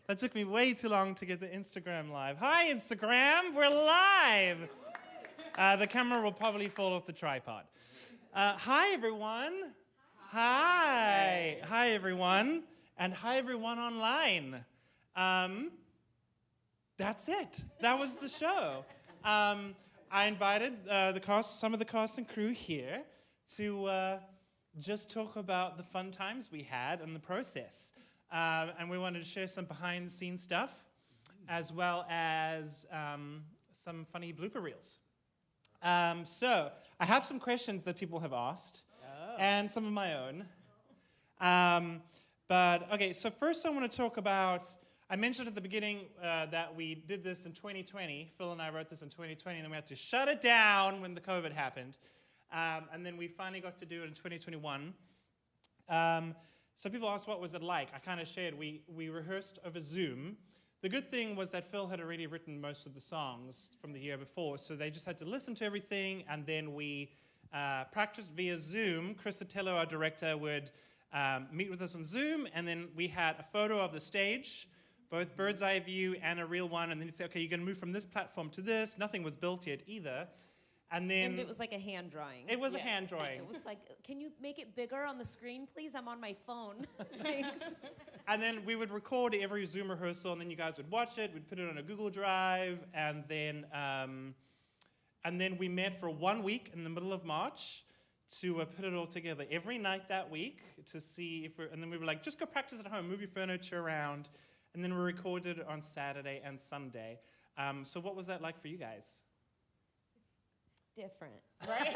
That took me way too long to get the Instagram live. Hi, Instagram. We're live. The camera will probably fall off the tripod. Hi, everyone. Hi. Hi, everyone. And hi, everyone online. That's it. That was the show. I invited some of the cast and crew here to just talk about the fun times we had and the process. And we wanted to share some behind-the-scenes stuff, as well as some funny blooper reels. So I have some questions that people have asked, and some of my own. But okay, so first I want to talk about, I mentioned at the beginning that we did this in 2020. Phil and I wrote this in 2020, and then we had to shut it down when the COVID happened. And then we finally got to do it in 2021. So people asked, what was it like? I kind of shared, we rehearsed over Zoom. The good thing was that Phil had already written most of the songs from the year before, so they just had to listen to everything, and then we practiced via Zoom. Chris Sotelo, our director, would meet with us on Zoom, and then we had a photo of the stage, both bird's eye view and a real one, and then he'd say, okay, you're going to move from this platform to this. Nothing was built yet either. And it was like a hand drawing. It was a hand drawing. It was like, can you make it bigger on the screen, please? I'm on my phone. Thanks. And then we would record every Zoom rehearsal, and then you guys would watch it. We'd put it on a Google Drive, and then we met for 1 week in the middle of March to put it all together every night that week to see if and then we were like, just go practice at home, move your furniture around, and then we recorded it on Saturday and Sunday. So what was that like for you guys? Different, right?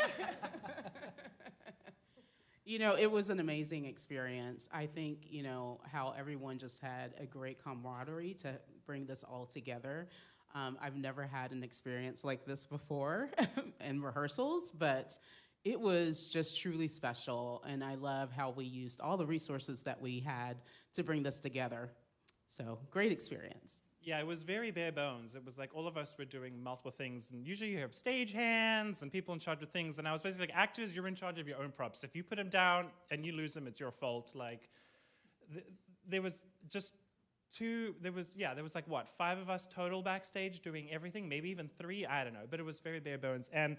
It was an amazing experience. I think, how everyone just had a great camaraderie to bring this all together. I've never had an experience like this before in rehearsals, but it was just truly special, and I love how we used all the resources that we had to bring this together. So, great experience. Yeah, it was very bare bones. It was like all of us were doing multiple things, and usually you have stage hands and people in charge of things, and I was basically like, actors, you're in charge of your own props. If you put them down and you lose them, it's your fault. Like, there was just like, what, 5 of us total backstage doing everything, maybe even 3, I don't know, but it was very bare bones. And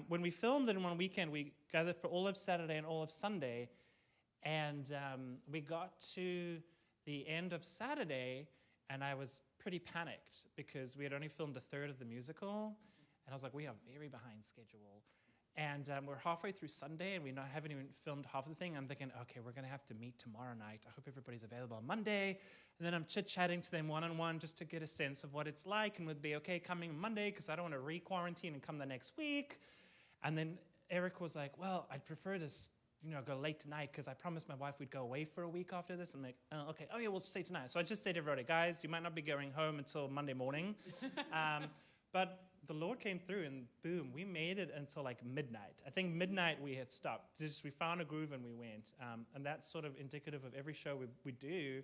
when we filmed it in one weekend, we gathered for all of Saturday and all of Sunday, and we got to the end of Saturday, and I was pretty panicked because we had only filmed a third of the musical, and I was like, we are very behind schedule. And we're halfway through Sunday, and we haven't even filmed half of the thing. I'm thinking, okay, we're going to have to meet tomorrow night. I hope everybody's available on Monday. And then I'm chit-chatting to them one-on-one just to get a sense of what it's like, and would be okay coming Monday because I don't want to re-quarantine and come the next week. And then Eric was like, well, I'd prefer to go late tonight because I promised my wife we'd go away for a week after this. I'm like, oh, okay, oh yeah, we'll stay tonight. So I just said to everybody, guys, you might not be going home until Monday morning. But the Lord came through, and boom, we made it until like midnight. I think midnight we had stopped. We found a groove and we went. And that's sort of indicative of every show we do.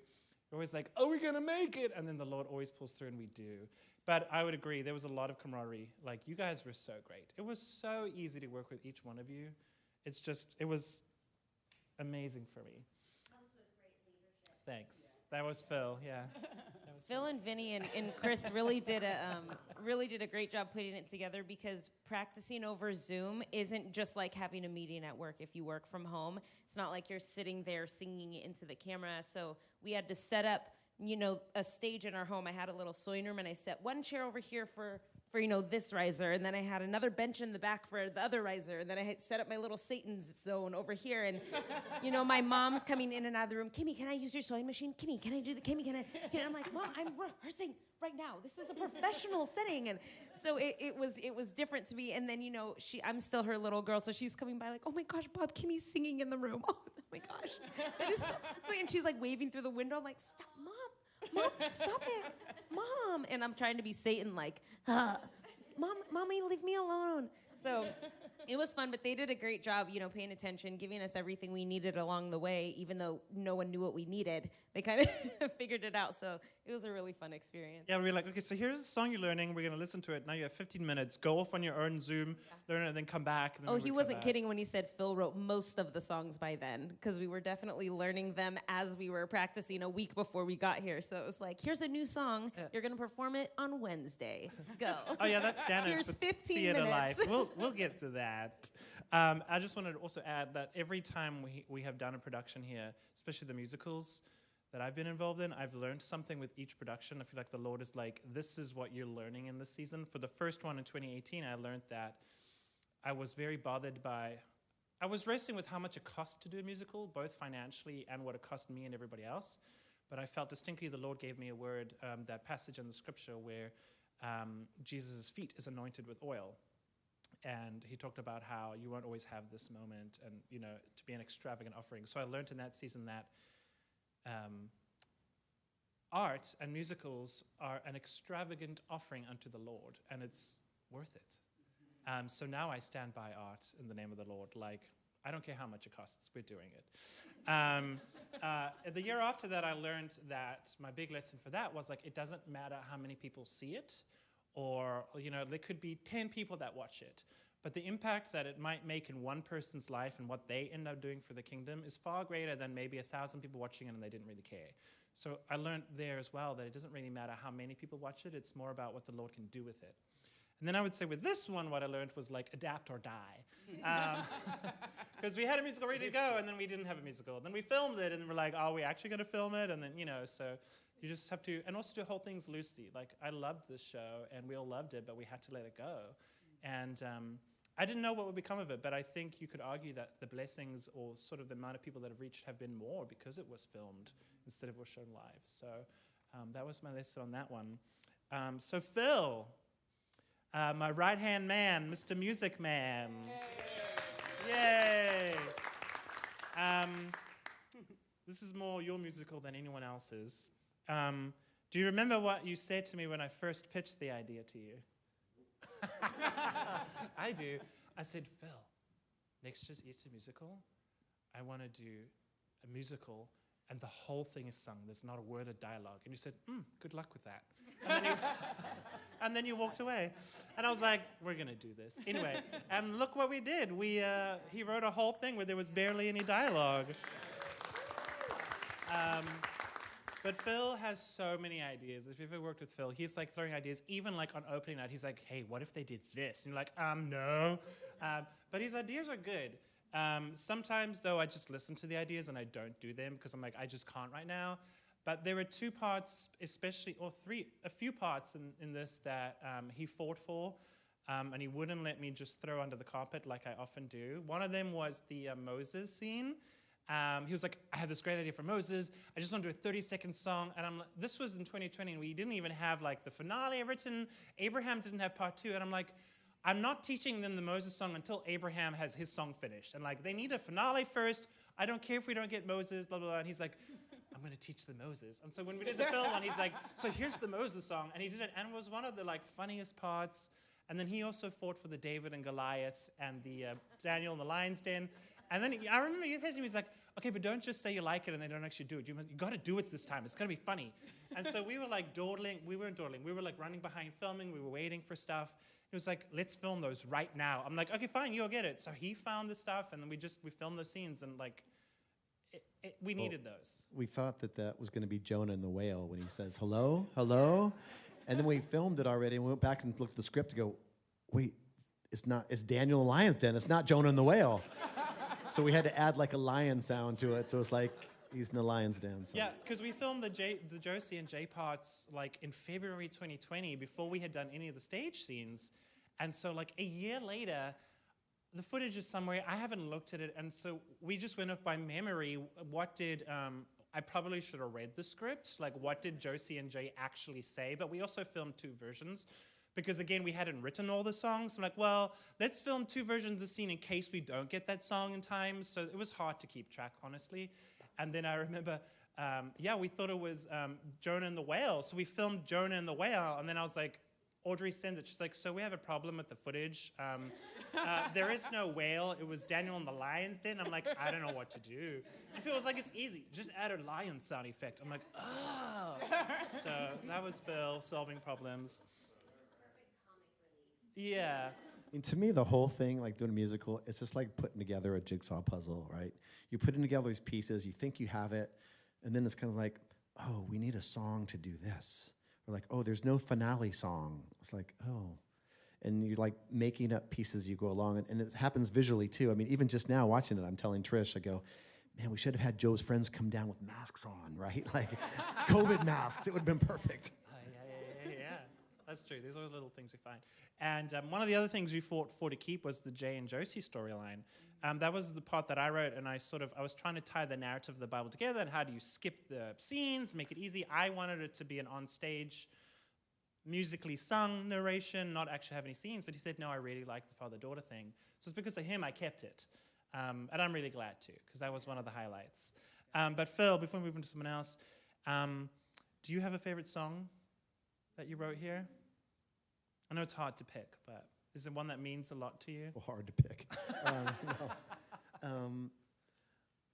We're always like, oh, we're gonna make it. And then the Lord always pulls through and we do. But I would agree, there was a lot of camaraderie. Like, you guys were so great. It was so easy to work with each one of you. It was amazing for me. Comes with great leadership. Thanks. Yeah. That was Phil, yeah. Phil and Vinny and Chris really did a great job putting it together, because practicing over Zoom isn't just like having a meeting at work if you work from home. It's not like you're sitting there singing it into the camera. So we had to set up, a stage in our home. I had a little sewing room, and I set one chair over here for this riser, and then I had another bench in the back for the other riser, and then I had set up my little Satan's zone over here, and, my mom's coming in and out of the room. Kimmy, can I use your sewing machine? Kimmy, can I do that? Kimmy, can I? I'm like, Mom, I'm rehearsing right now. This is a professional setting, and so it was different to me. And then, I'm still her little girl, so she's coming by like, oh my gosh, Bob, Kimmy's singing in the room. Oh my gosh, that is so, and she's like waving through the window. I'm like, stop, Mom, stop it, Mom. And I'm trying to be Satan, like, Mommy, leave me alone. So It was fun, but they did a great job, paying attention, giving us everything we needed along the way, even though no one knew what we needed. They kind of figured it out, so it was a really fun experience. Yeah, we were like, okay, so here's a song you're learning. We're going to listen to it. Now you have 15 minutes. Go off on your own Zoom, learn it, and then come back. And then He wasn't kidding when he said Phil wrote most of the songs by then, because we were definitely learning them as we were practicing a week before we got here. So it was like, here's a new song. Yeah. You're going to perform it on Wednesday. Go. Oh, yeah, that's standard Here's for 15 theater minutes. life. We'll get to that. I just wanted to also add that every time we have done a production here, especially the musicals that I've been involved in, I've learned something with each production. I feel like the Lord is like, this is what you're learning in this season. For the first one in 2018, I learned that I was very bothered by, I was wrestling with how much it cost to do a musical, both financially and what it cost me and everybody else. But I felt distinctly the Lord gave me a word, that passage in the scripture where Jesus' feet is anointed with oil. And he talked about how you won't always have this moment and, to be an extravagant offering. So I learned in that season that art and musicals are an extravagant offering unto the Lord, and it's worth it. So now I stand by art in the name of the Lord. Like, I don't care how much it costs, we're doing it. The year after that, I learned that my big lesson for that was, like, it doesn't matter how many people see it, or, there could be 10 people that watch it. But the impact that it might make in one person's life and what they end up doing for the kingdom is far greater than maybe 1,000 people watching it and they didn't really care. So I learned there as well that it doesn't really matter how many people watch it, it's more about what the Lord can do with it. And then I would say with this one, what I learned was, like, adapt or die. Because we had a musical ready to go, and then we didn't have a musical. Then we filmed it, and we're like, are we actually going to film it? And then, so you just have to, and also to hold things loosely. Like, I loved this show, and we all loved it, but we had to let it go. And I didn't know what would become of it, but I think you could argue that the blessings or sort of the amount of people that have reached have been more because it was filmed instead of was shown live. So that was my lesson on that one. So Phil, my right-hand man, Mr. Music Man. Yay! This is more your musical than anyone else's. Do you remember what you said to me when I first pitched the idea to you? I do. I said, Phil, next year's Easter musical, I want to do a musical, and the whole thing is sung. There's not a word of dialogue. And you said, good luck with that. And then you walked away. And I was like, we're going to do this. Anyway, and look what we did. He wrote a whole thing where there was barely any dialogue. But Phil has so many ideas. If you've ever worked with Phil, he's like throwing ideas. Even like on opening night, he's like, hey, what if they did this? And you're like, no. But his ideas are good. Sometimes, though, I just listen to the ideas and I don't do them because I'm like, I just can't right now. But there were two parts, especially, or three, a few parts in this that he fought for. And he wouldn't let me just throw under the carpet like I often do. One of them was the Moses scene. He was like, I have this great idea for Moses. I just want to do a 30-second song. And I'm like, this was in 2020, and we didn't even have like the finale written. Abraham didn't have part 2. And I'm like, I'm not teaching them the Moses song until Abraham has his song finished. And like, they need a finale first. I don't care if we don't get Moses, blah, blah, blah. And he's like, I'm going to teach the Moses. And so when we did the film one, he's like, so here's the Moses song. And he did it, and it was one of the like funniest parts. And then he also fought for the David and Goliath and the Daniel in the lion's den. And then I remember he said to me, he's like, okay, but don't just say you like it and they don't actually do it. You got to do it this time. It's going to be funny. And so we were like dawdling. We weren't dawdling. We were like running behind filming. We were waiting for stuff. He was like, let's film those right now. I'm like, okay, fine, you'll get it. So he found the stuff, and then we filmed those scenes, and like, we needed those. We thought that was going to be Jonah and the whale when he says, hello, hello. And then we filmed it already, and we went back and looked at the script to go, wait, it's Daniel in the lion's den. It's not Jonah and the whale. So we had to add like a lion sound to it. So it's like he's in the lion's den. So. Yeah, because we filmed the Josie and Jay parts like in February 2020 before we had done any of the stage scenes. And so like a year later, the footage is somewhere. I haven't looked at it. And so we just went off by memory. What did, I probably should have read the script. Like what did Josie and Jay actually say? But we also filmed 2 versions. Because again, we hadn't written all the songs. I'm like, well, let's film 2 versions of the scene in case we don't get that song in time. So it was hard to keep track, honestly. And then I remember, we thought it was Jonah and the whale. So we filmed Jonah and the whale. And then I was like, Audrey sends it. She's like, so we have a problem with the footage. There is no whale. It was Daniel in the lion's den. I'm like, I don't know what to do. And Phil was like, it's easy. Just add a lion sound effect. I'm like, oh. So that was Phil solving problems. Yeah. I mean, to me, the whole thing, like doing a musical, it's just like putting together a jigsaw puzzle, right? You're putting together these pieces, you think you have it, and then it's kind of like, oh, we need a song to do this. Or like, oh, there's no finale song. It's like, oh. And you're like making up pieces as you go along, and it happens visually too. I mean, even just now watching it, I'm telling Trish, I go, man, we should have had Joe's friends come down with masks on, right? Like COVID masks, it would have been perfect. Yeah, that's true. These are the little things we find. And one of the other things we fought for to keep was the Jay and Josie storyline. That was the part that I wrote, and I was trying to tie the narrative of the Bible together, and how do you skip the scenes, make it easy. I wanted it to be an on-stage, musically sung narration, not actually have any scenes, but he said, no, I really like the father-daughter thing. So it's because of him I kept it. And I'm really glad to, because that was one of the highlights. But Phil, before we move on to someone else, do you have a favorite song that you wrote here? I know it's hard to pick, but is it one that means a lot to you? Well, hard to pick.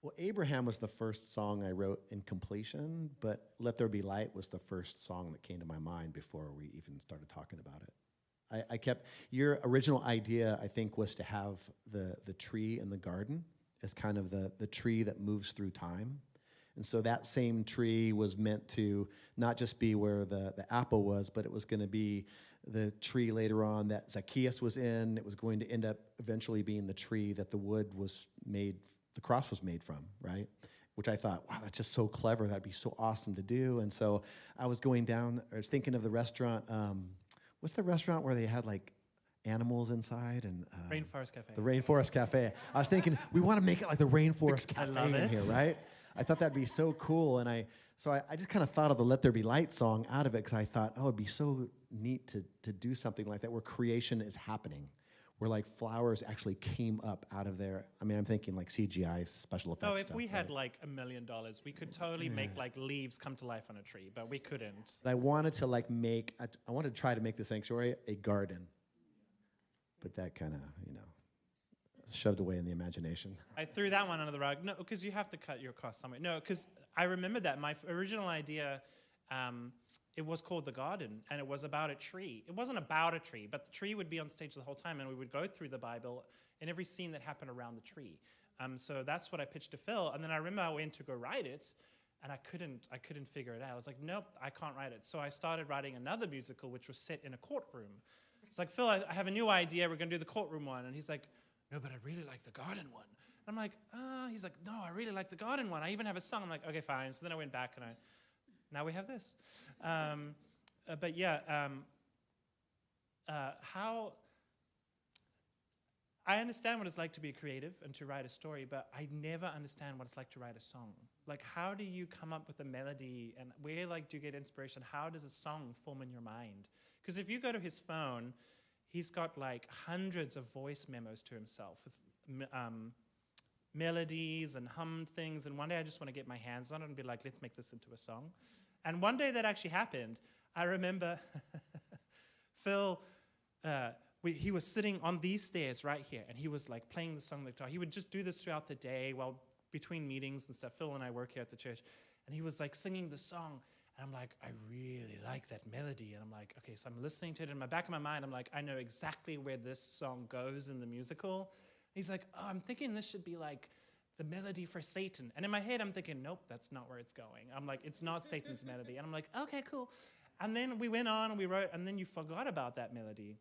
Well, Abraham was the first song I wrote in completion, but Let There Be Light was the first song that came to my mind before we even started talking about it. I kept, your original idea, I think, was to have the tree in the garden as kind of the tree that moves through time. And so that same tree was meant to not just be where the apple was, but it was going to be the tree later on that Zacchaeus was in. It was going to end up eventually being the tree that the wood was made, the cross was made from, right? Which I thought, wow, that's just so clever. That'd be so awesome to do. And so I was going down, I was thinking of the restaurant. What's the restaurant where they had like animals inside? And Rainforest Cafe. The Rainforest Cafe. I was thinking, we want to make it like the Rainforest Cafe in here, right? I thought that'd be so cool. And I just kind of thought of the Let There Be Light song out of it, because I thought, oh, it'd be so neat to do something like that where creation is happening, where like flowers actually came up out of there. I mean, I'm thinking like CGI special effects. Oh, if stuff, we had right? like $1 million, we could totally make like leaves come to life on a tree, but we couldn't. But I wanted to like I wanted to try to make the sanctuary a garden. But that kind of, shoved away in the imagination. I threw that one under the rug. No, because you have to cut your costs somewhere. No, because I remember that. My original idea, it was called The Garden, and it was about a tree. It wasn't about a tree, but the tree would be on stage the whole time, and we would go through the Bible and every scene that happened around the tree. So that's what I pitched to Phil, and then I remember I went to go write it, and I couldn't figure it out. I was like, nope, I can't write it. So I started writing another musical, which was set in a courtroom. It's like, Phil, I have a new idea. We're going to do the courtroom one. And he's like, no, but I really like the garden one. And I'm like, he's like, no, I really like the garden one. I even have a song. I'm like, okay, fine. So then I went back and now we have this. But yeah, how, I understand what it's like to be creative and to write a story, but I never understand what it's like to write a song. Like, how do you come up with a melody, and where like do you get inspiration? How does a song form in your mind? Because if you go to his phone, he's got like hundreds of voice memos to himself with melodies and hummed things. And one day I just want to get my hands on it and be like, let's make this into a song. And one day that actually happened. I remember Phil, he was sitting on these stairs right here, and he was like playing the song on the guitar. He would just do this throughout the day while between meetings and stuff. Phil and I work here at the church, and he was like singing the song. And I'm like, I really like that melody. And I'm like, okay, so I'm listening to it. In the back of my mind, I'm like, I know exactly where this song goes in the musical. And he's like, oh, I'm thinking this should be like the melody for Satan. And in my head, I'm thinking, nope, that's not where it's going. I'm like, it's not Satan's melody. And I'm like, okay, cool. And then we went on and we wrote, and then you forgot about that melody.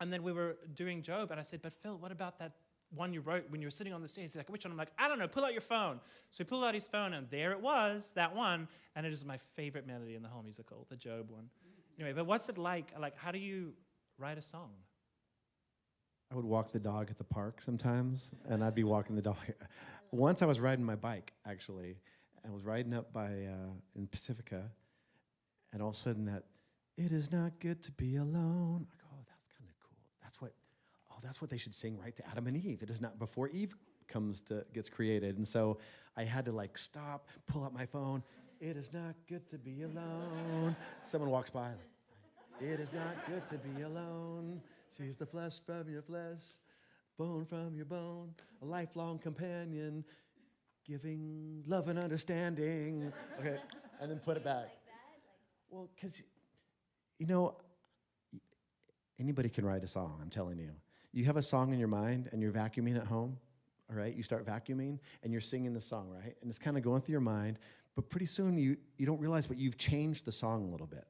And then we were doing Job, and I said, but Phil, what about that one you wrote when you were sitting on the stage? He's like, which one? I'm like, I don't know, pull out your phone. So he pulled out his phone, and there it was, that one, and it is my favorite melody in the whole musical, the Job one. Anyway, but what's it like? Like, how do you write a song? I would walk the dog at the park sometimes, and I'd be walking the dog. Once I was riding my bike, actually, and I was riding up by in Pacifica, and all of a sudden that, it is not good to be alone. I go, oh, that's kind of cool. That's what they should sing right to Adam and Eve. It is not before Eve gets created. And so I had to like stop, pull out my phone. It is not good to be alone. Someone walks by. It is not good to be alone. She's the flesh from your flesh, bone from your bone, a lifelong companion, giving love and understanding. Okay, and then put it back. Well, because, you know, anybody can write a song, I'm telling you. You have a song in your mind and you're vacuuming at home, all right? You start vacuuming and you're singing the song, right? And it's kind of going through your mind, but pretty soon you don't realize, but you've changed the song a little bit.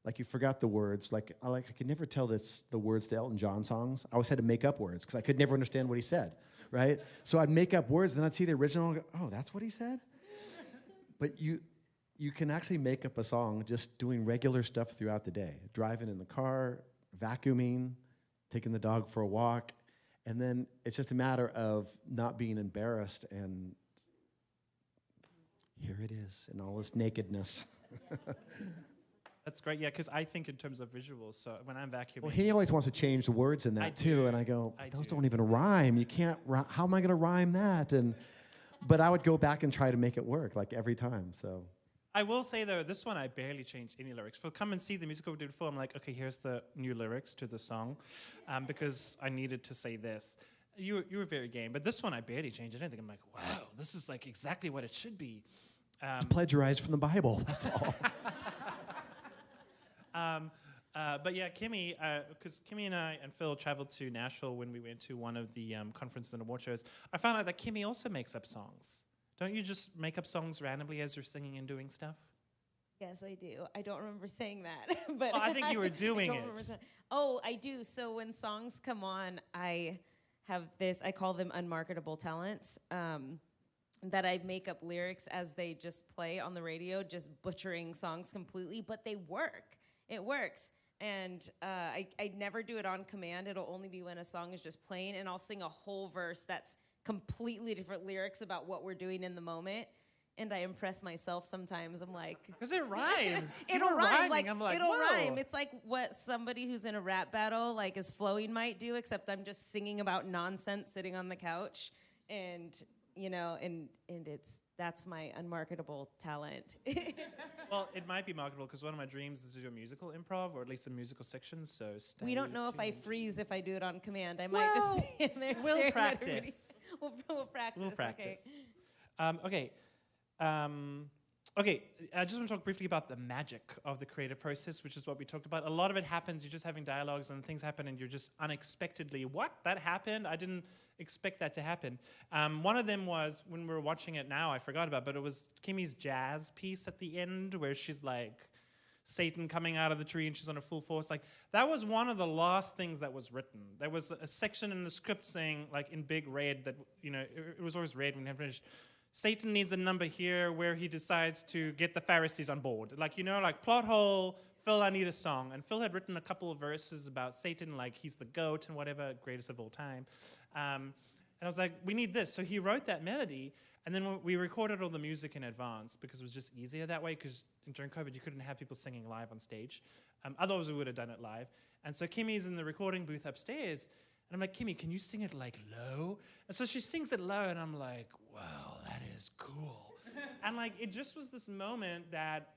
Like you forgot the words. I could never tell the words to Elton John songs. I always had to make up words because I could never understand what he said, right? So I'd make up words and then I'd see the original and go, oh, that's what he said? But you can actually make up a song just doing regular stuff throughout the day. Driving in the car, vacuuming, taking the dog for a walk, and then it's just a matter of not being embarrassed, and here it is in all its nakedness. That's great, yeah, because I think in terms of visuals, so when I'm vacuuming... Well, he always wants to change the words in that too, and I go, those don't even rhyme. You can't, how am I gonna rhyme that? But I would go back and try to make it work, like every time, so... I will say, though, this one I barely changed any lyrics. For come and see the musical we did before, I'm like, okay, here's the new lyrics to the song, because I needed to say this. You were very game, but this one I barely changed anything. I'm like, wow, this is like exactly what it should be. It's plagiarized from the Bible, that's all. But yeah, Kimmy, because Kimmy and I and Phil traveled to Nashville when we went to one of the conferences and award shows, I found out that Kimmy also makes up songs. Don't you just make up songs randomly as you're singing and doing stuff? Yes, I do. I don't remember saying that, but I think you were doing it. Oh, I do. So when songs come on, I have this. I call them unmarketable talents. That I make up lyrics as they just play on the radio, just butchering songs completely, but they work. It works. And I never do it on command. It'll only be when a song is just playing, and I'll sing a whole verse that's completely different lyrics about what we're doing in the moment, and I impress myself sometimes. I'm like, because it rhymes. It'll rhyme. Like, I'm like, it'll whoa. rhyme. It's like what somebody who's in a rap battle, like is flowing, might do, except I'm just singing about nonsense sitting on the couch, and you know, and that's my unmarketable talent. Well, it might be marketable because one of my dreams is to do a musical improv, or at least a musical section. So stay we don't know tuned. if I freeze if I do it on command. I might just stand there. We'll staring at practice. everybody. We'll practice. We'll practice. Okay. Okay, I just want to talk briefly about the magic of the creative process, which is what we talked about. A lot of it happens, you're just having dialogues and things happen and you're just unexpectedly, what? That happened? I didn't expect that to happen. One of them was, when we were watching it now, I forgot about, but it was Kimmy's jazz piece at the end where she's like, Satan coming out of the tree and she's on a full force. Like, that was one of the last things that was written. There was a section in the script saying, like in big red, that, you know, it was always red when we had finished, Satan needs a number here where he decides to get the Pharisees on board. Like, you know, like plot hole, Phil, I need a song. And Phil had written a couple of verses about Satan, like he's the goat and whatever, greatest of all time. And I was like, we need this. So he wrote that melody, and then we recorded all the music in advance because it was just easier that way, because during COVID, you couldn't have people singing live on stage. Otherwise, we would have done it live. And so Kimmy's in the recording booth upstairs, and I'm like, Kimmy, can you sing it like low? And so she sings it low, and I'm like, wow, that is cool. And like, it just was this moment that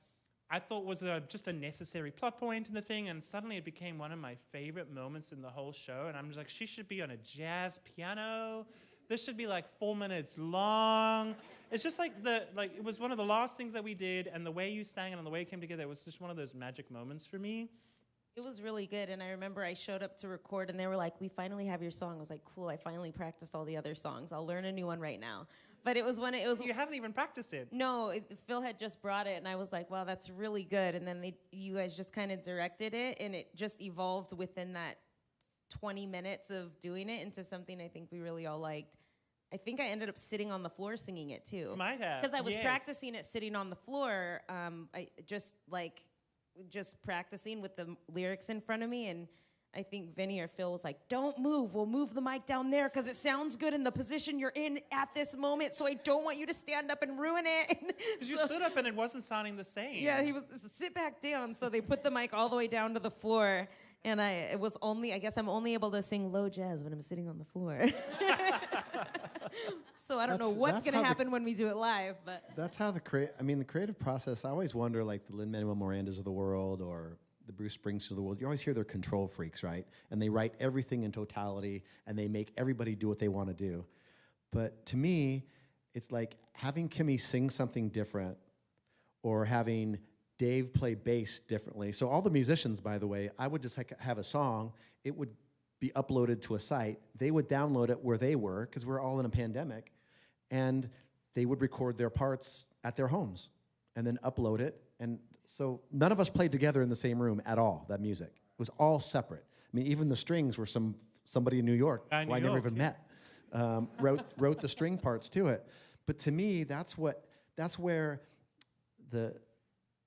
I thought was just a necessary plot point in the thing, and suddenly it became one of my favorite moments in the whole show. And I'm just like, she should be on a jazz piano. This should be like 4 minutes long. It's just like it was one of the last things that we did, and the way you sang it and the way it came together, it was just one of those magic moments for me. It was really good, and I remember I showed up to record, and they were like, we finally have your song. I was like, cool, I finally practiced all the other songs. I'll learn a new one right now. But it was when it was... So you hadn't even practiced it? No, Phil had just brought it, and I was like, wow, that's really good. And then you guys just kind of directed it, and it just evolved within that 20 minutes of doing it into something I think we really all liked. I think I ended up sitting on the floor singing it, too. Might have, because I was yes. practicing it sitting on the floor. I just practicing with the lyrics in front of me, and I think Vinny or Phil was like, don't move, we'll move the mic down there because it sounds good in the position you're in at this moment, so I don't want you to stand up and ruin it. Because you stood up and it wasn't sounding the same. Yeah, he was, sit back down, so they put the mic all the way down to the floor, and I guess I'm only able to sing low jazz when I'm sitting on the floor. So I don't know what's going to happen when we do it live, but... That's how the creative process, I always wonder, like the Lin-Manuel Mirandas of the world, or the Bruce Springsteen of the world, you always hear they're control freaks, right? And they write everything in totality, and they make everybody do what they want to do. But to me, it's like having Kimmy sing something different, or having Dave play bass differently. So all the musicians, by the way, I would just have a song. It would be uploaded to a site. They would download it where they were, because we're all in a pandemic, and they would record their parts at their homes and then upload it. And so none of us played together in the same room at all, that music. It was all separate. I mean, even the strings were somebody in New York who I never even met, wrote the string parts to it. But to me, that's where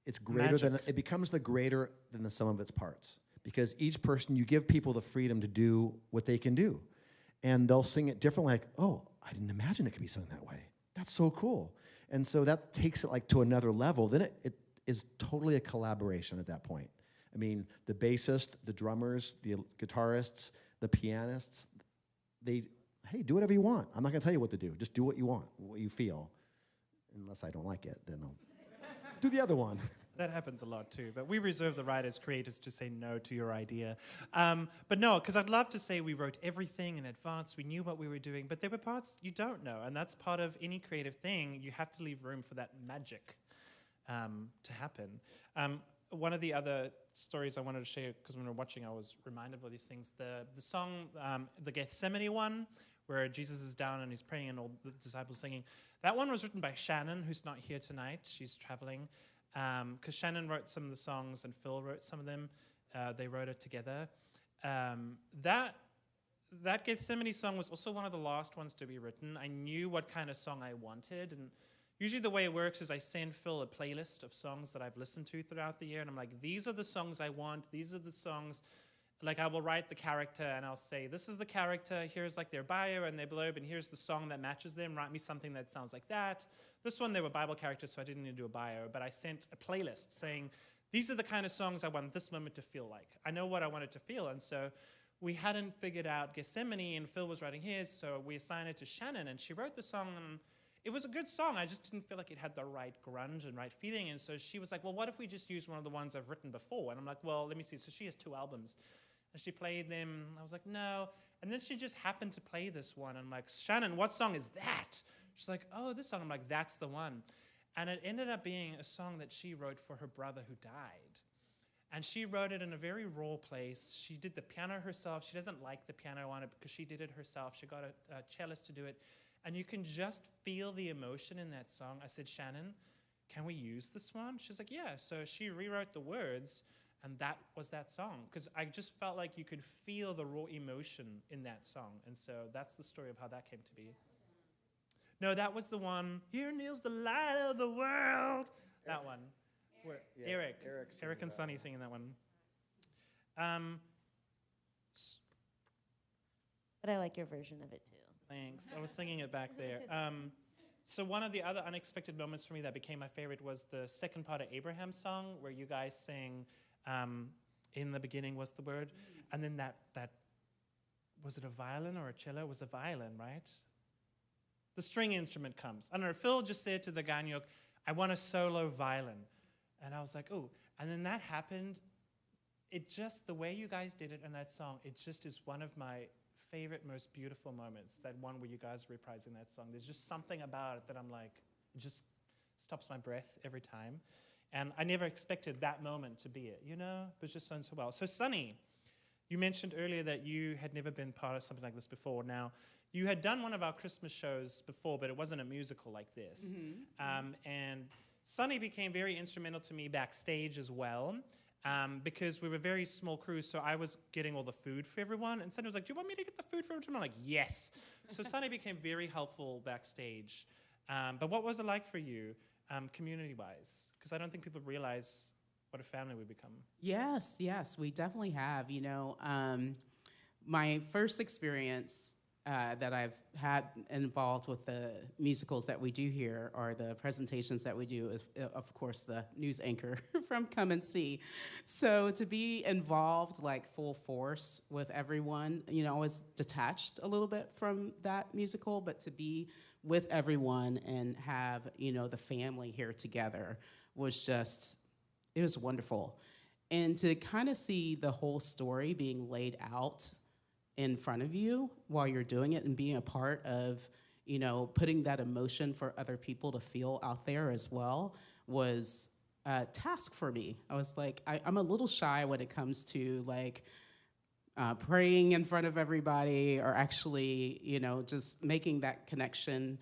it's greater than, it becomes the greater than the sum of its parts. Because each person, you give people the freedom to do what they can do. And they'll sing it differently, like, oh, I didn't imagine it could be sung that way. That's so cool. And so that takes it like to another level. Then it is totally a collaboration at that point. I mean, the bassist, the drummers, the guitarists, the pianists, hey, do whatever you want. I'm not gonna tell you what to do. Just do what you want, what you feel. Unless I don't like it, then I'll do the other one. That happens a lot too, but we reserve the right as creators to say no to your idea. But no, because I'd love to say we wrote everything in advance, we knew what we were doing, but there were parts you don't know, and that's part of any creative thing. You have to leave room for that magic to happen. One of the other stories I wanted to share, because when we were watching, I was reminded of all these things. The song, the Gethsemane one, where Jesus is down and he's praying and all the disciples singing, that one was written by Shannon, who's not here tonight. She's traveling. Because Shannon wrote some of the songs and Phil wrote some of them. They wrote it together. That Gethsemane song was also one of the last ones to be written. I knew what kind of song I wanted, and usually the way it works is I send Phil a playlist of songs that I've listened to throughout the year, and I'm like, these are the songs I want, these are the songs. Like, I will write the character and I'll say, this is the character, here's like their bio and their blurb, and here's the song that matches them, write me something that sounds like that. This one, they were Bible characters, so I didn't need to do a bio, but I sent a playlist saying, these are the kind of songs I want this moment to feel like. I know what I want it to feel, and so we hadn't figured out Gethsemane, and Phil was writing his, so we assigned it to Shannon, and she wrote the song, and it was a good song. I just didn't feel like it had the right grunge and right feeling, and so she was like, well, what if we just use one of the ones I've written before? And I'm like, well, let me see. So she has 2 albums. And she played them. I was like, no. And then she just happened to play this one. I'm like, Shannon, what song is that? She's like, oh, this song. I'm like, that's the one. And it ended up being a song that she wrote for her brother who died. And she wrote it in a very raw place. She did the piano herself. She doesn't like the piano on it because she did it herself. She got a cellist to do it. And you can just feel the emotion in that song. I said, Shannon, can we use this one? She's like, yeah. So she rewrote the words. And that was that song, because I just felt like you could feel the raw emotion in that song. And so that's the story of how that came to be. No, that was the one, here kneels the light of the world. That one. Eric and Sonny singing that one. But I like your version of it too. Thanks. I was singing it back there. So one of the other unexpected moments for me that became my favorite was the second part of Abraham's song, where you guys sing, in the beginning was the word, and then that was it a violin or a cello? It was a violin, right? The string instrument comes. I don't know, Phil just said to the guy in New York, I want a solo violin. And I was like, oh. And then that happened. It just, the way you guys did it in that song, it just is one of my favorite, most beautiful moments, that one where you guys are reprising that song. There's just something about it that I'm like, it just stops my breath every time. And I never expected that moment to be it, you know? It was just done so well. So Sonny, you mentioned earlier that you had never been part of something like this before. Now, you had done one of our Christmas shows before, but it wasn't a musical like this. Mm-hmm. And Sonny became very instrumental to me backstage as well, because we were a very small crew, so I was getting all the food for everyone. And Sonny was like, do you want me to get the food for everyone? I'm like, yes. So Sonny became very helpful backstage. But what was it like for you, community-wise? Because I don't think people realize what a family we become. Yes, we definitely have. You know, my first experience that I've had involved with the musicals that we do here, or the presentations that we do, is, of course, the news anchor from Come and See. So to be involved like full force with everyone, you know, I was detached a little bit from that musical, but to be with everyone and have, you know, the family here together was just, it was wonderful. And to kind of see the whole story being laid out in front of you while you're doing it and being a part of, putting that emotion for other people to feel out there as well was a task for me. I was like, I'm a little shy when it comes to like praying in front of everybody or actually, just making that connection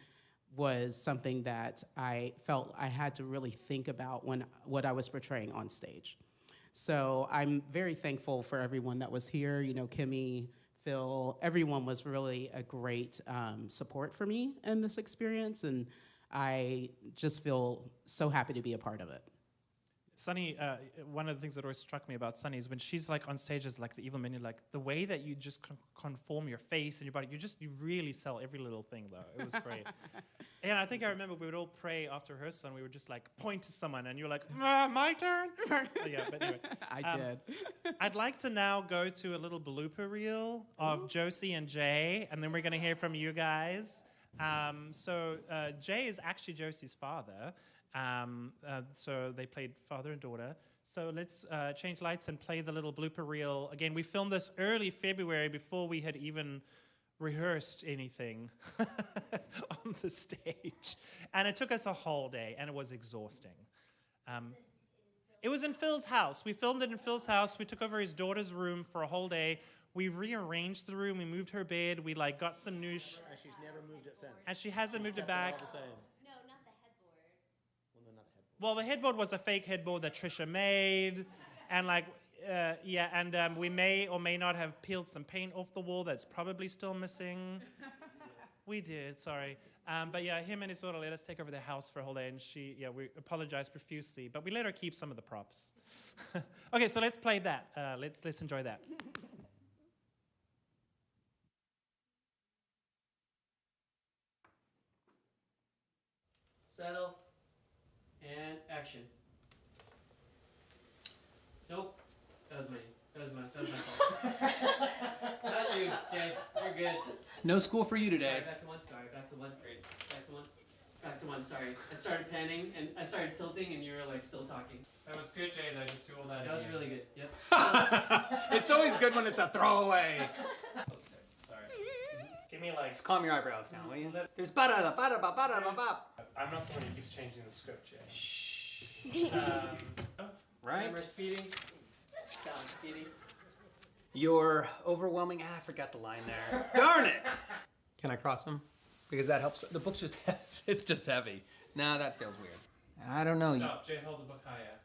was something that I felt I had to really think about when what I was portraying on stage. So I'm very thankful for everyone that was here. Kimmy, Phil, everyone was really a great support for me in this experience, and I just feel so happy to be a part of it. Sunny, one of the things that always struck me about Sunny is when she's like on stage as like the evil minion, like the way that you just conform your face and your body, you really sell every little thing though. It was great. And I think I remember we would all pray after rehearsal and we would just like point to someone and you're like, my turn? Yeah, but anyway. I did. I'd like to now go to a little blooper reel of Josie and Jay, and then we're going to hear from you guys. So Jay is actually Josie's father. So they played father and daughter. So let's change lights and play the little blooper reel. Again, we filmed this early February before we had even rehearsed anything on the stage. And it took us a whole day, and it was exhausting. It was in Phil's house. We filmed it in Phil's house. We took over his daughter's room for a whole day. We rearranged the room. We moved her bed. We like got some new... She's never moved it since. And she hasn't moved it back. All the same. Well, the headboard was a fake headboard that Trisha made, and we may or may not have peeled some paint off the wall that's probably still missing. We did, sorry. But yeah, him and his daughter let us take over their house for a whole day, and we apologized profusely, but we let her keep some of the props. Okay, so let's play that. Let's enjoy that. Settle. And action. Nope. That was my fault. Not you, Jay. You're good. No school for you today. Sorry, back to one. Great. Back to one. Sorry. I started panning and I started tilting and you were like still talking. That was good, Jay, though. Just do all that That was really good. Yep. It's always good when it's a throwaway. Sorry. Give me like... Just calm your eyebrows now, will you? There's I'm not the one who keeps changing the script, Jay. Shh. Camera Right? speeding. Sound speeding. You're overwhelming. I forgot the line there. Darn it! Can I cross them? Because that helps. The book's just heavy. It's just heavy. Nah, that feels weird. I don't know. Stop, Jay, hold the book higher.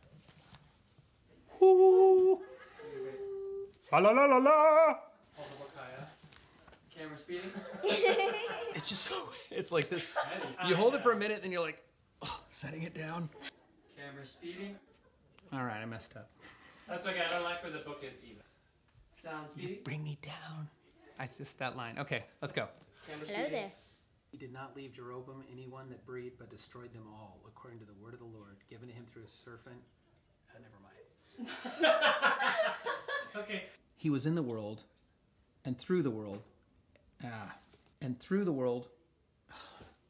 Ooh. Fa la la la la. Hold the book higher. Camera speeding. It's just so. It's like this. You hold it for a minute, then you're like, oh, setting it down. Camera speeding. All right, I messed up. That's okay. I don't like where the book is either. Sound You speeding. bring me down. It's just that line. Okay, let's go. Camera Hello speeding. there. He did not leave Jeroboam anyone that breathed, but destroyed them all, according to the word of the Lord, given to him through a serpent. Never mind. Okay. He was in the world, and through the world. And through the world.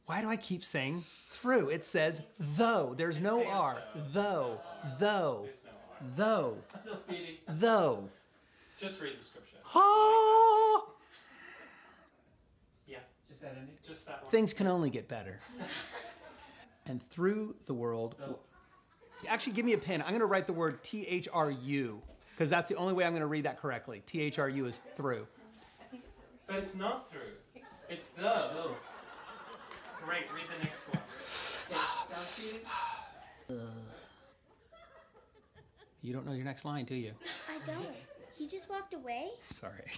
Why do I keep saying through? It says though. There's no R. Though. Though. Though. Still speeding. Though. Just read the scripture. Oh! Yeah. Just that ending. Just that one. Things can only get better. And through the world. Actually, give me a pen. I'm going to write the word THRU, because that's the only way I'm going to read that correctly. THRU is through. But it's not through. It's the. Oh. Great. Read the next one. Okay, sound speeding. You don't know your next line, do you? I don't. He just walked away? Sorry.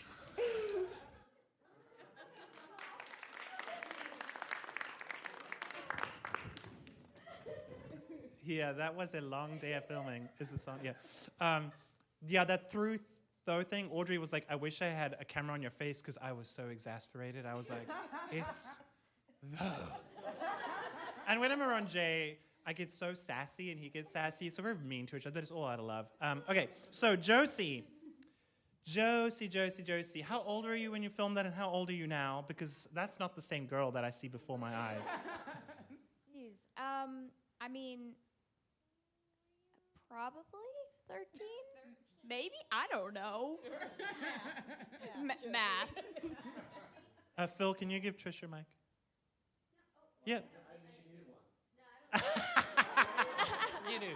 Yeah, that was a long day of filming. Is the song? Yeah. Yeah, that through though thing, Audrey was like, I wish I had a camera on your face because I was so exasperated. I was like, it's the. And when I'm around Jay, I get so sassy and he gets sassy, so we're mean to each other, but it's all out of love. Okay, so Josie. How old were you when you filmed that and how old are you now? Because that's not the same girl that I see before my eyes. Jeez. I mean, probably 13? Maybe? I don't know. Math. Phil, can you give Trish your mic? Yeah. You do.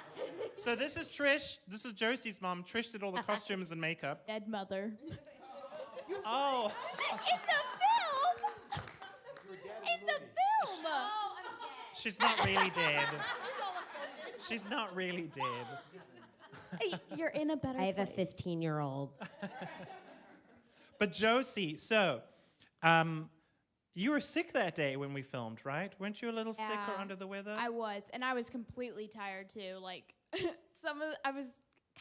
So this is Trish. This is Josie's mom. Trish did all the costumes and makeup. Dead mother. Oh. In the film? In the film! Oh, I'm dead. She's not really dead. She's not really dead. You're in a better I have a place. 15-year-old. But Josie, so you were sick that day when we filmed, right? Weren't you a little sick or Yeah, under the weather? I was, and I was completely tired too. Like, I was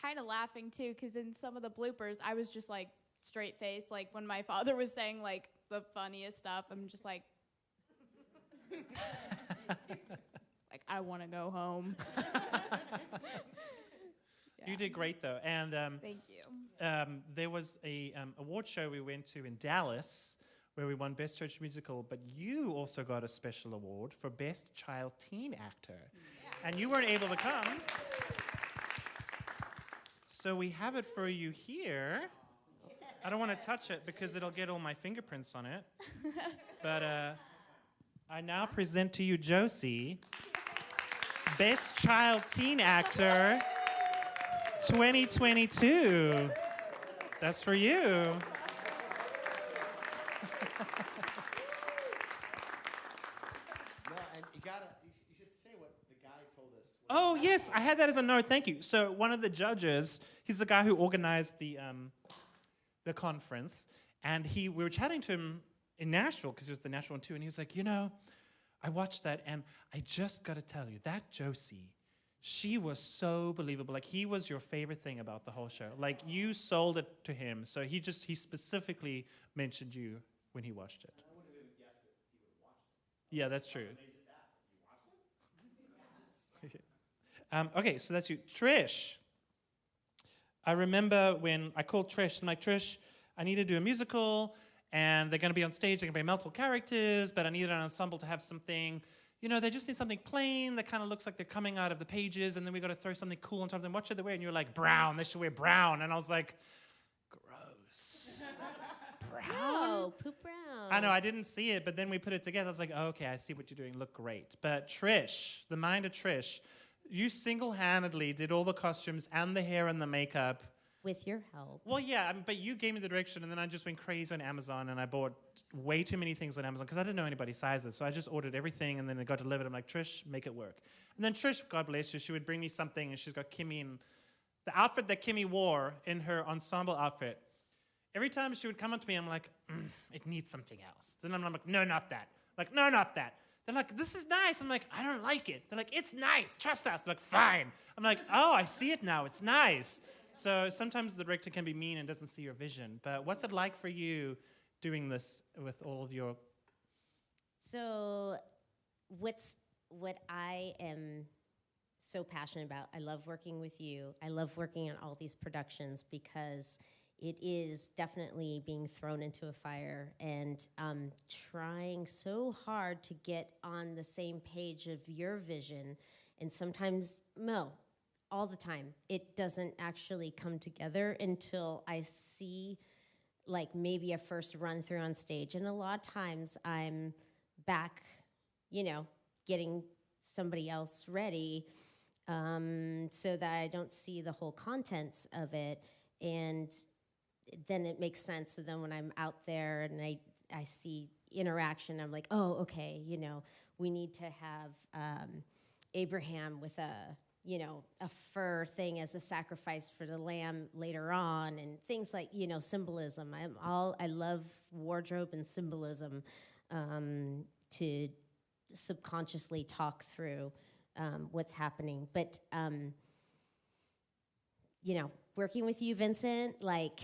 kind of laughing too, because in some of the bloopers, I was just like straight face. Like when my father was saying like the funniest stuff, I'm just like, like I want to go home. You did great though, and Thank you. there was a award show we went to in Dallas where we won Best Church Musical, but you also got a special award for Best Child Teen Actor, and you weren't able to come. So we have it for you here. I don't want to touch it because it'll get all my fingerprints on it. But I now present to you Josie, Best Child Teen Actor 2022. That's for you. You should say what the guy told us. Oh, yes, I had that as a note. Thank you. So one of the judges, he's the guy who organized the conference, and we were chatting to him in Nashville, because it was the Nashville one too, and he was like, you know, I watched that, and I just got to tell you, that Josie, she was so believable. Like, he was your favorite thing about the whole show. Like, you sold it to him, so he specifically mentioned you when he watched it. I wouldn't have even guessed that he would watch it. Yeah, that's true. Okay, so that's you. Trish. I remember when I called Trish, I'm like, Trish, I need to do a musical, and they're going to be on stage, they're going to be multiple characters, but I need an ensemble to have something, you know, they just need something plain that kind of looks like they're coming out of the pages, and then we got to throw something cool on top of them. What should they wear? And you were like, brown, they should wear brown. And I was like, gross. Brown? Oh, poop brown. I know, I didn't see it, but then we put it together. I was like, oh, okay, I see what you're doing. Look great. But Trish, the mind of Trish, you single-handedly did all the costumes and the hair and the makeup. With your help. Well, yeah, but you gave me the direction, and then I just went crazy on Amazon, and I bought way too many things on Amazon because I didn't know anybody's sizes. So I just ordered everything, and then it got delivered. I'm like, Trish, make it work. And then Trish, God bless you, she would bring me something, and she's got Kimmy in the outfit that Kimmy wore in her ensemble outfit. Every time she would come up to me, I'm like, it needs something else. Then I'm like, no, not that. Like, no, not that. They're like, this is nice. I'm like, I don't like it. They're like, it's nice. Trust us. They're like, fine. I'm like, oh, I see it now. It's nice. So sometimes the director can be mean and doesn't see your vision. But what's it like for you doing this with all of your... So what I am so passionate about, I love working with you. I love working on all these productions because it is definitely being thrown into a fire and trying so hard to get on the same page of your vision. And sometimes, no, all the time, it doesn't actually come together until I see like maybe a first run through on stage. And a lot of times I'm back, you know, getting somebody else ready so that I don't see the whole contents of it. And then it makes sense. So then when I'm out there and I see interaction, I'm like, oh, okay, you know, we need to have Abraham with a fur thing as a sacrifice for the lamb later on, and things like, you know, symbolism. I love wardrobe and symbolism to subconsciously talk through what's happening. But, you know, working with you, Vincent, like,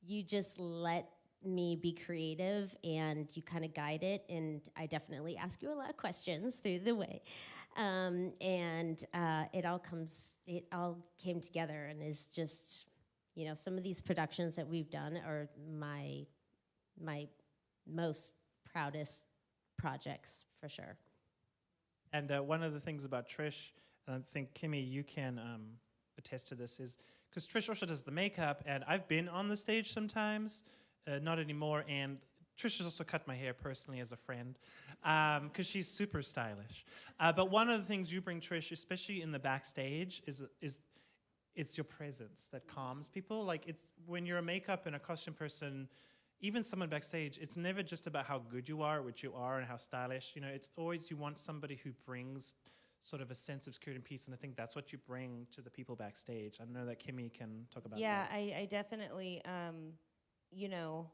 you just let me be creative and you kind of guide it, and I definitely ask you a lot of questions through the way. It all came together and is just, you know, some of these productions that we've done are my most proudest projects for sure. And one of the things about Trish, and I think Kimmy, you can attest to this, is because Trish also does the makeup, and I've been on the stage sometimes, not anymore, and Trish has also cut my hair personally as a friend, because she's super stylish. But one of the things you bring, Trish, especially in the backstage, is it's your presence that calms people. Like, it's when you're a makeup and a costume person, even someone backstage, it's never just about how good you are, which you are, and how stylish. You know, it's always you want somebody who brings sort of a sense of security and peace, and I think that's what you bring to the people backstage. I know that Kimmy can talk about that. Yeah, I definitely, you know,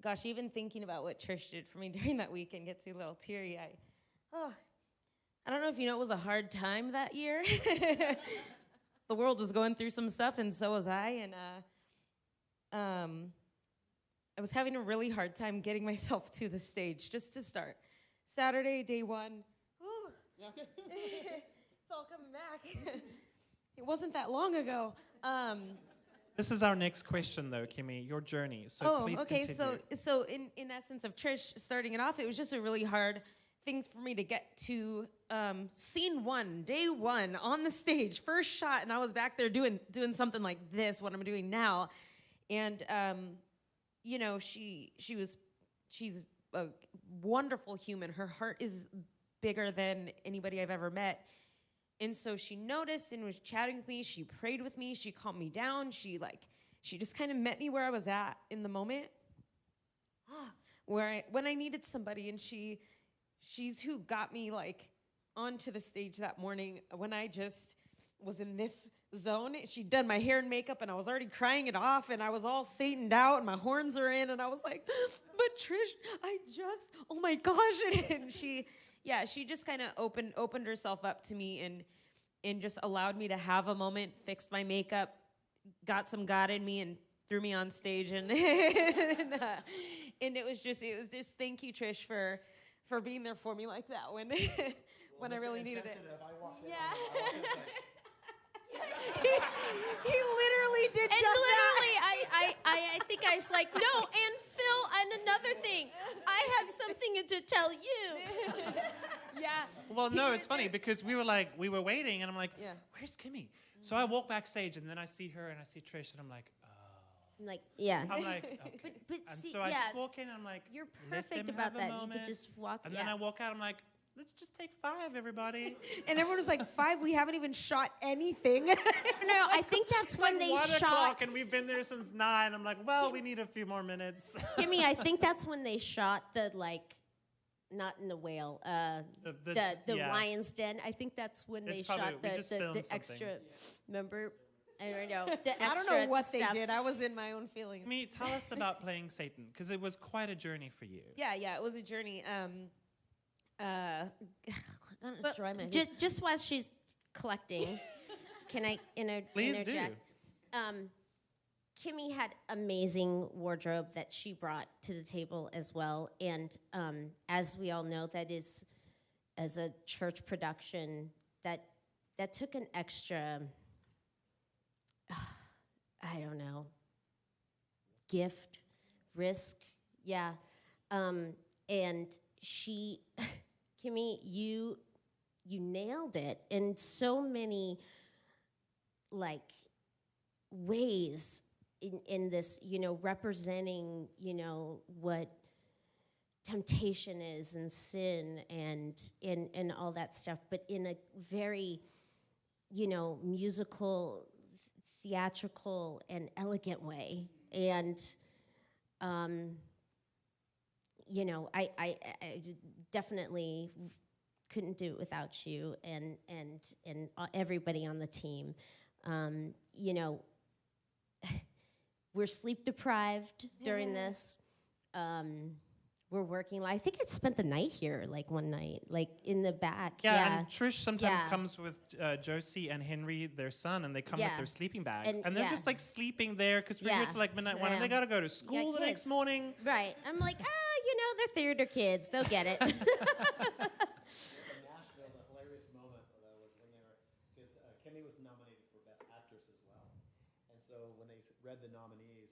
gosh, even thinking about what Trish did for me during that weekend gets me a little teary. I don't know if you know, it was a hard time that year. The world was going through some stuff, and so was I, and I was having a really hard time getting myself to the stage, just to start. Saturday, day one. Ooh, it's all coming back. It wasn't that long ago. This is our next question, though, Kimmy, your journey. So please okay. continue. So in essence of Trish starting it off, it was just a really hard thing for me to get to scene one, day one, on the stage, first shot, and I was back there doing something like this, what I'm doing now, and you know, she's a wonderful human. Her heart is bigger than anybody I've ever met. And so she noticed and was chatting with me. She prayed with me. She calmed me down. She just kind of met me where I was at in the moment, when I needed somebody. And she's who got me like onto the stage that morning when I just was in this zone. She'd done my hair and makeup, and I was already crying it off, and I was all Sataned out, and my horns are in, and I was like, but Trish, oh my gosh. And she just kind of opened herself up to me and just allowed me to have a moment, fixed my makeup, got some God in me, and threw me on stage. And it was just thank you, Trish, for being there for me like that when when I really needed it. Yeah. He literally did and just literally, that. I think I was like, no, and Phil, and another thing, I have something to tell you. Yeah. Well, no, it's funny because we were waiting, and I'm like, Yeah. where's Kimmy? So I walk backstage, and then I see her, and I see Trish, and I'm like, I'm like, yeah. I'm like, okay. But And see, so I yeah, just walk in, and I'm like, you're let perfect them about have a that. You moment. could just walk. And yeah. then I walk out, I'm like, let's just take 5, everybody. And everyone was like, 5? We haven't even shot anything. No, I think that's when they 1 shot. o'clock, and we've been there since 9. I'm like, well, we need a few more minutes. Kimmy, I think that's when they shot the not in the whale, the yeah. lion's den. I think that's when It's they probably- shot we just filmed the something. extra. Remember, I don't know. The extra I don't know what stuff. they did. I was in my own feelings. Me, tell us about playing Satan, because it was quite a journey for you. Yeah, it was a journey. But just while she's collecting, can I Please do. interject? Kimmy had amazing wardrobe that she brought to the table as well, and as we all know, that is, as a church production, that took an extra, I don't know, gift, risk, yeah, and she, Kimmy, you nailed it in so many ways in this, representing, what temptation is and sin and all that stuff, but in a very, musical, theatrical, and elegant way. And, I definitely couldn't do it without you and everybody on the team. We're sleep deprived during this. We're working. I think I spent the night here, one night, in the back. Yeah, and Trish sometimes Yeah. comes with Josie and Henry, their son, and they come with Yeah. their sleeping bags. And- And they're yeah. just sleeping there because we're here Yeah. to midnight 1, and they Yeah. got to go to school the next kids. morning. Right. I'm like, they're theater kids. They'll get it. Nashville, the hilarious moment was when they were, because Kimmy was nominated for Best Actress as well. And so when they read the nominees,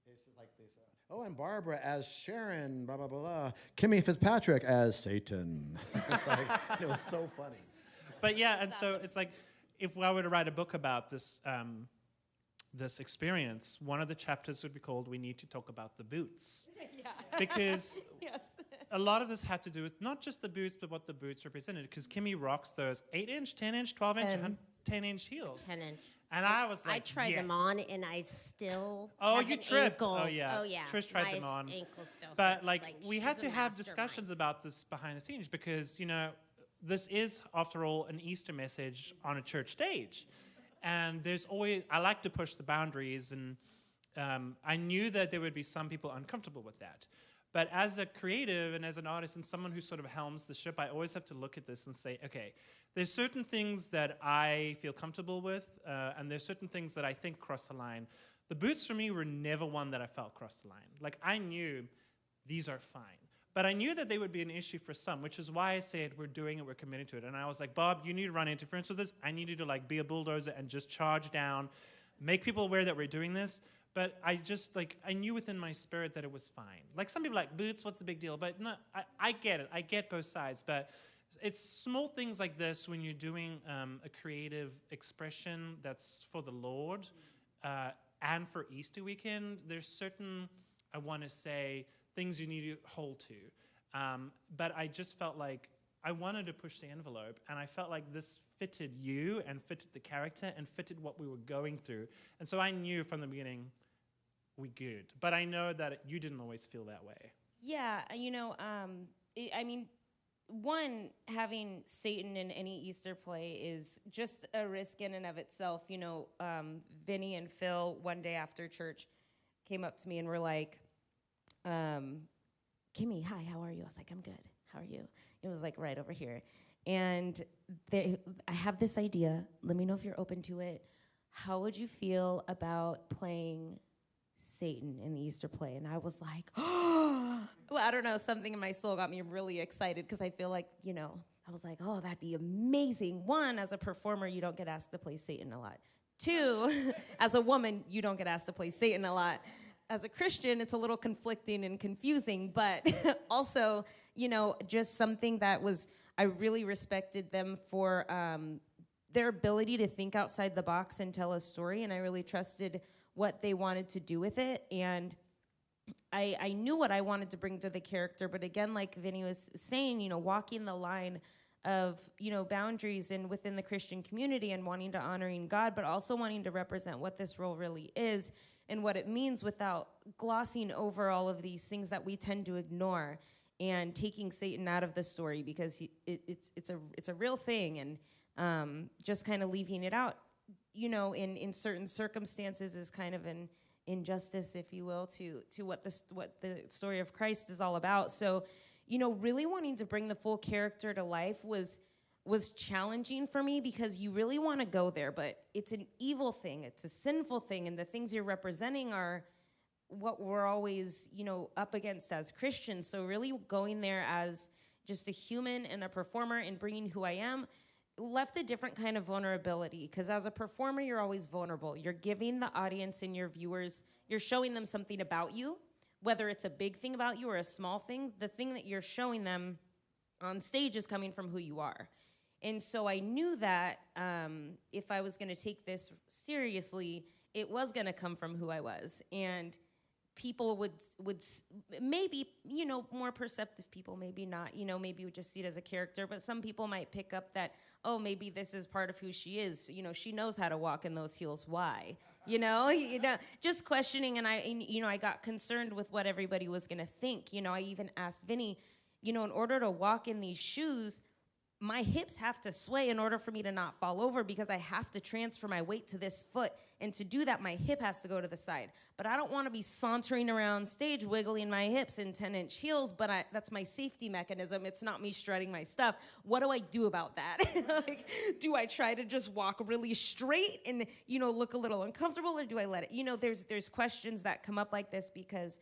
it's just they said, oh, and Barbara as Sharon, blah, blah, blah, blah. Kimmy Fitzpatrick as Satan. It was so funny. But yeah, and so it's if I were to write a book about this this experience, one of the chapters would be called "We Need to Talk About the Boots," because a lot of this had to do with not just the boots, but what the boots represented. Because Kimmy rocks those 8-inch, 10-inch, 12-inch, 10-inch heels. 10-inch. And I was like, I tried yes. them on, and I still Oh, have you an tripped. ankle. Oh, yeah. Oh, yeah. Trish tried My them on. ankle still But, hurts. like, we had she's to a have mastermind. discussions about this behind the scenes because, you know, this is, after all, an Easter message on a church stage. And there's always, I like to push the boundaries, and I knew that there would be some people uncomfortable with that. But as a creative and as an artist and someone who sort of helms the ship, I always have to look at this and say, okay, there's certain things that I feel comfortable with, and there's certain things that I think cross the line. The boots for me were never one that I felt crossed the line. Like, I knew these are fine. But I knew that they would be an issue for some, which is why I said we're doing it, we're committed to it. And I was like, Bob, you need to run interference with this. I need you to like be a bulldozer and just charge down, make people aware that we're doing this. But I just like, I knew within my spirit that it was fine. Like some people are like, boots, what's the big deal? But no, I get it. I get both sides. But it's small things like this when you're doing a creative expression that's for the Lord and for Easter weekend. There's certain, I want to say, things you need to hold to. But I just felt like I wanted to push the envelope, and I felt like this fitted you and fitted the character and fitted what we were going through. And so I knew from the beginning, we good. But I know that you didn't always feel that way. Yeah, you know, I mean, one, having Satan in any Easter play is just a risk in and of itself. You know, Vinny and Phil, one day after church, came up to me and were like, Kimmy, hi, how are you? I was like, I'm good. How are you? It was like right over here. And I have this idea. Let me know if you're open to it. How would you feel about playing Satan in the Easter play? And I was like, oh, well, I don't know. Something in my soul got me really excited because I feel like, you know, I was like, oh, that'd be amazing. One, as a performer, you don't get asked to play Satan a lot. Two, as a woman, you don't get asked to play Satan a lot. As a Christian, it's a little conflicting and confusing, but also, you know, just something that was, I really respected them for their ability to think outside the box and tell a story, and I really trusted what they wanted to do with it, and I knew what I wanted to bring to the character, but again, like Vinny was saying, you know, walking the line of, you know, boundaries and within the Christian community and wanting to honoring God, but also wanting to represent what this role really is and what it means without glossing over all of these things that we tend to ignore and taking Satan out of the story because it's a real thing, and just kind of leaving it out, you know, in certain circumstances is kind of an injustice, if you will, to what the story of Christ is all about. So, you know, really wanting to bring the full character to life was challenging for me because you really want to go there, but it's an evil thing, it's a sinful thing, and the things you're representing are what we're always, you know, up against as Christians. So really going there as just a human and a performer and bringing who I am left a different kind of vulnerability, because as a performer, you're always vulnerable. You're giving the audience and your viewers, you're showing them something about you, whether it's a big thing about you or a small thing. The thing that you're showing them on stage is coming from who you are. And so I knew that if I was going to take this seriously, it was going to come from who I was. And people would maybe, you know, more perceptive people, maybe not, you know, maybe would just see it as a character, but some people might pick up that, oh, maybe this is part of who she is. You know, she knows how to walk in those heels. Why? You know, just questioning. And I got concerned with what everybody was going to think. You know, I even asked Vinny, you know, in order to walk in these shoes, my hips have to sway in order for me to not fall over because I have to transfer my weight to this foot. And to do that, my hip has to go to the side. But I don't want to be sauntering around stage, wiggling my hips in 10-inch heels, but that's my safety mechanism. It's not me strutting my stuff. What do I do about that? Like, do I try to just walk really straight and, you know, look a little uncomfortable, or do I let it? You know, there's questions that come up like this because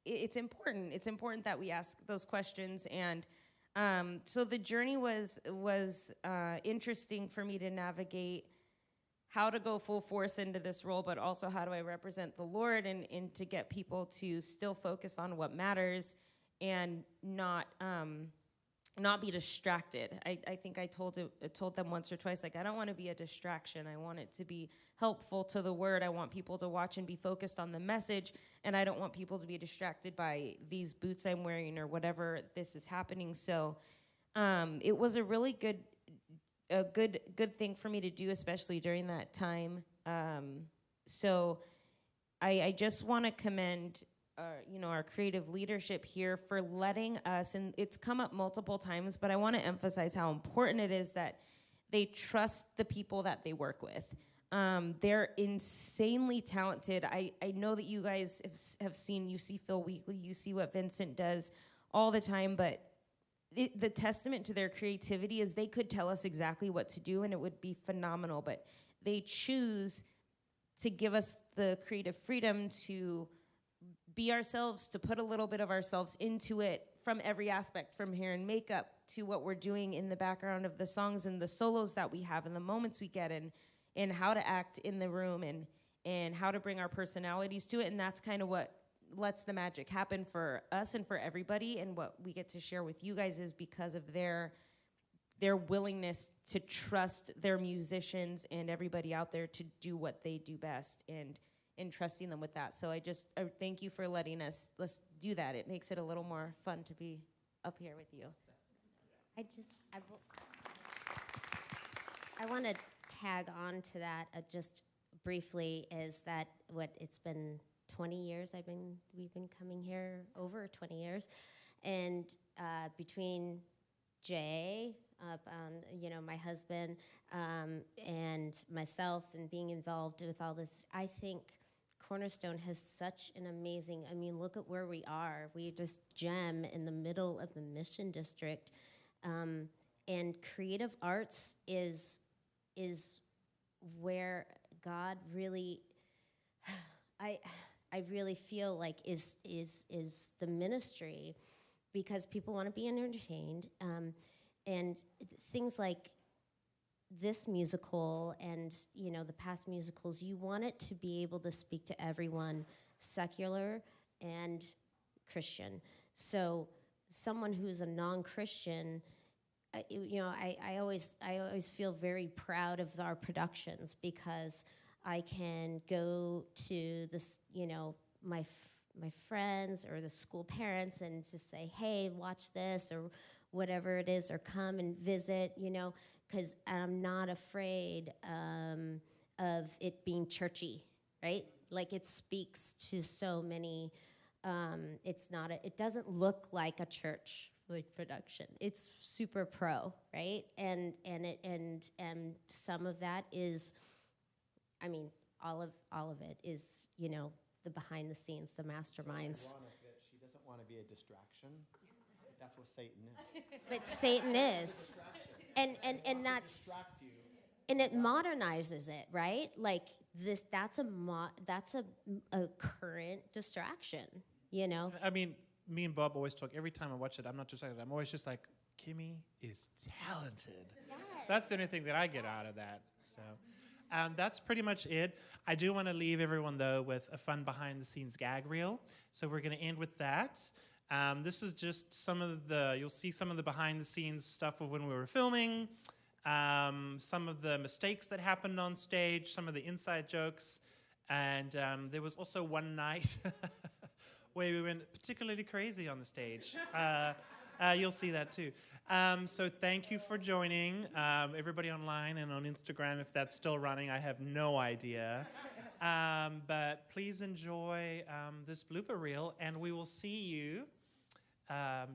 it's important. It's important that we ask those questions. And so the journey was interesting for me to navigate how to go full force into this role, but also how do I represent the Lord and to get people to still focus on what matters and not not be distracted. I think I told them once or twice, like, I don't want to be a distraction. I want it to be helpful to the word. I want people to watch and be focused on the message, and I don't want people to be distracted by these boots I'm wearing or whatever this is happening. So it was a really good thing for me to do, especially during that time. So I just want to commend our creative leadership here for letting us, and it's come up multiple times, but I want to emphasize how important it is that they trust the people that they work with. They're insanely talented. I know that you guys have seen, you see Phil weekly, you see what Vincent does all the time, but the testament to their creativity is they could tell us exactly what to do and it would be phenomenal, but they choose to give us the creative freedom to be ourselves, to put a little bit of ourselves into it from every aspect, from hair and makeup to what we're doing in the background of the songs and the solos that we have and the moments we get in, and how to act in the room and how to bring our personalities to it. And that's kind of what lets the magic happen for us and for everybody. And what we get to share with you guys is because of their willingness to trust their musicians and everybody out there to do what they do best, and trusting them with that. So I thank you for letting us, let's do that. It makes it a little more fun to be up here with you. I want to tag on to that just briefly, is that it's been 20 years we've been coming here, over 20 years, and between Jay, my husband, and myself, and being involved with all this, I think Cornerstone has such an amazing, look at where we are. We just gem in the middle of the Mission District, and creative arts is where God really, I really feel like is the ministry, because people want to be entertained, and things like this musical and the past musicals, you want it to be able to speak to everyone, secular and Christian. So someone who's a non-Christian, I always feel very proud of our productions, because I can go to this, my friends or the school parents and just say, hey, watch this or whatever it is, or come and visit, because I'm not afraid of it being churchy, right? Like, it speaks to so many. It doesn't look like a church production. It's super pro, right? And some of that is, all of it is, the behind the scenes, the masterminds. It's ironic that she doesn't want to be a distraction. That's what Satan is. But Satan is. And that's, and it modernizes it, right? Like this, that's a current distraction, Me and Bob always talk, every time I watch it, I'm not distracted. I'm always just like, Kimmy is talented. Yes. That's the only thing that I get out of that. So that's pretty much it. I do want to leave everyone, though, with a fun behind-the-scenes gag reel. So we're going to end with that. This is just you'll see some of the behind-the-scenes stuff of when we were filming, some of the mistakes that happened on stage, some of the inside jokes, and there was also one night where we went particularly crazy on the stage. You'll see that too. So thank you for joining. Everybody online and on Instagram, if that's still running, I have no idea. But please enjoy this blooper reel, and we will see you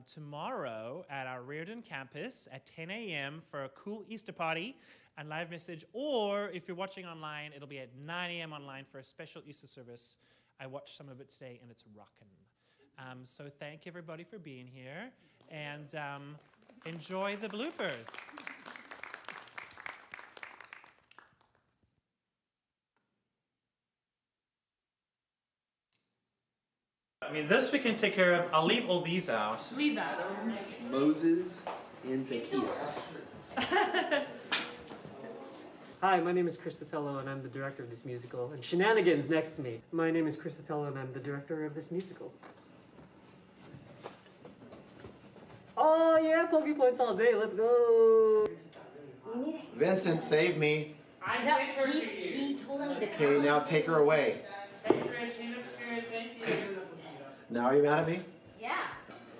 tomorrow at our Reardon campus at 10 a.m. for a cool Easter party and live message. Or if you're watching online, it'll be at 9 a.m. online for a special Easter service. I watched some of it today, and it's rockin'. So thank everybody for being here, and enjoy the bloopers. This we can take care of. I'll leave all these out. Leave that. Moses and Zacchaeus. Hi, my name is Chris Sotelo, and I'm the director of this musical. And Shenanigans next to me. My name is Chris Sotelo, and I'm the director of this musical. Oh, yeah, Pokey points all day. Let's go. Vincent, save me. I sent her to you. He told me to come. Okay, now take her away. Hey, Trish, he looks good. Thank you. Now are you mad at me? Yeah.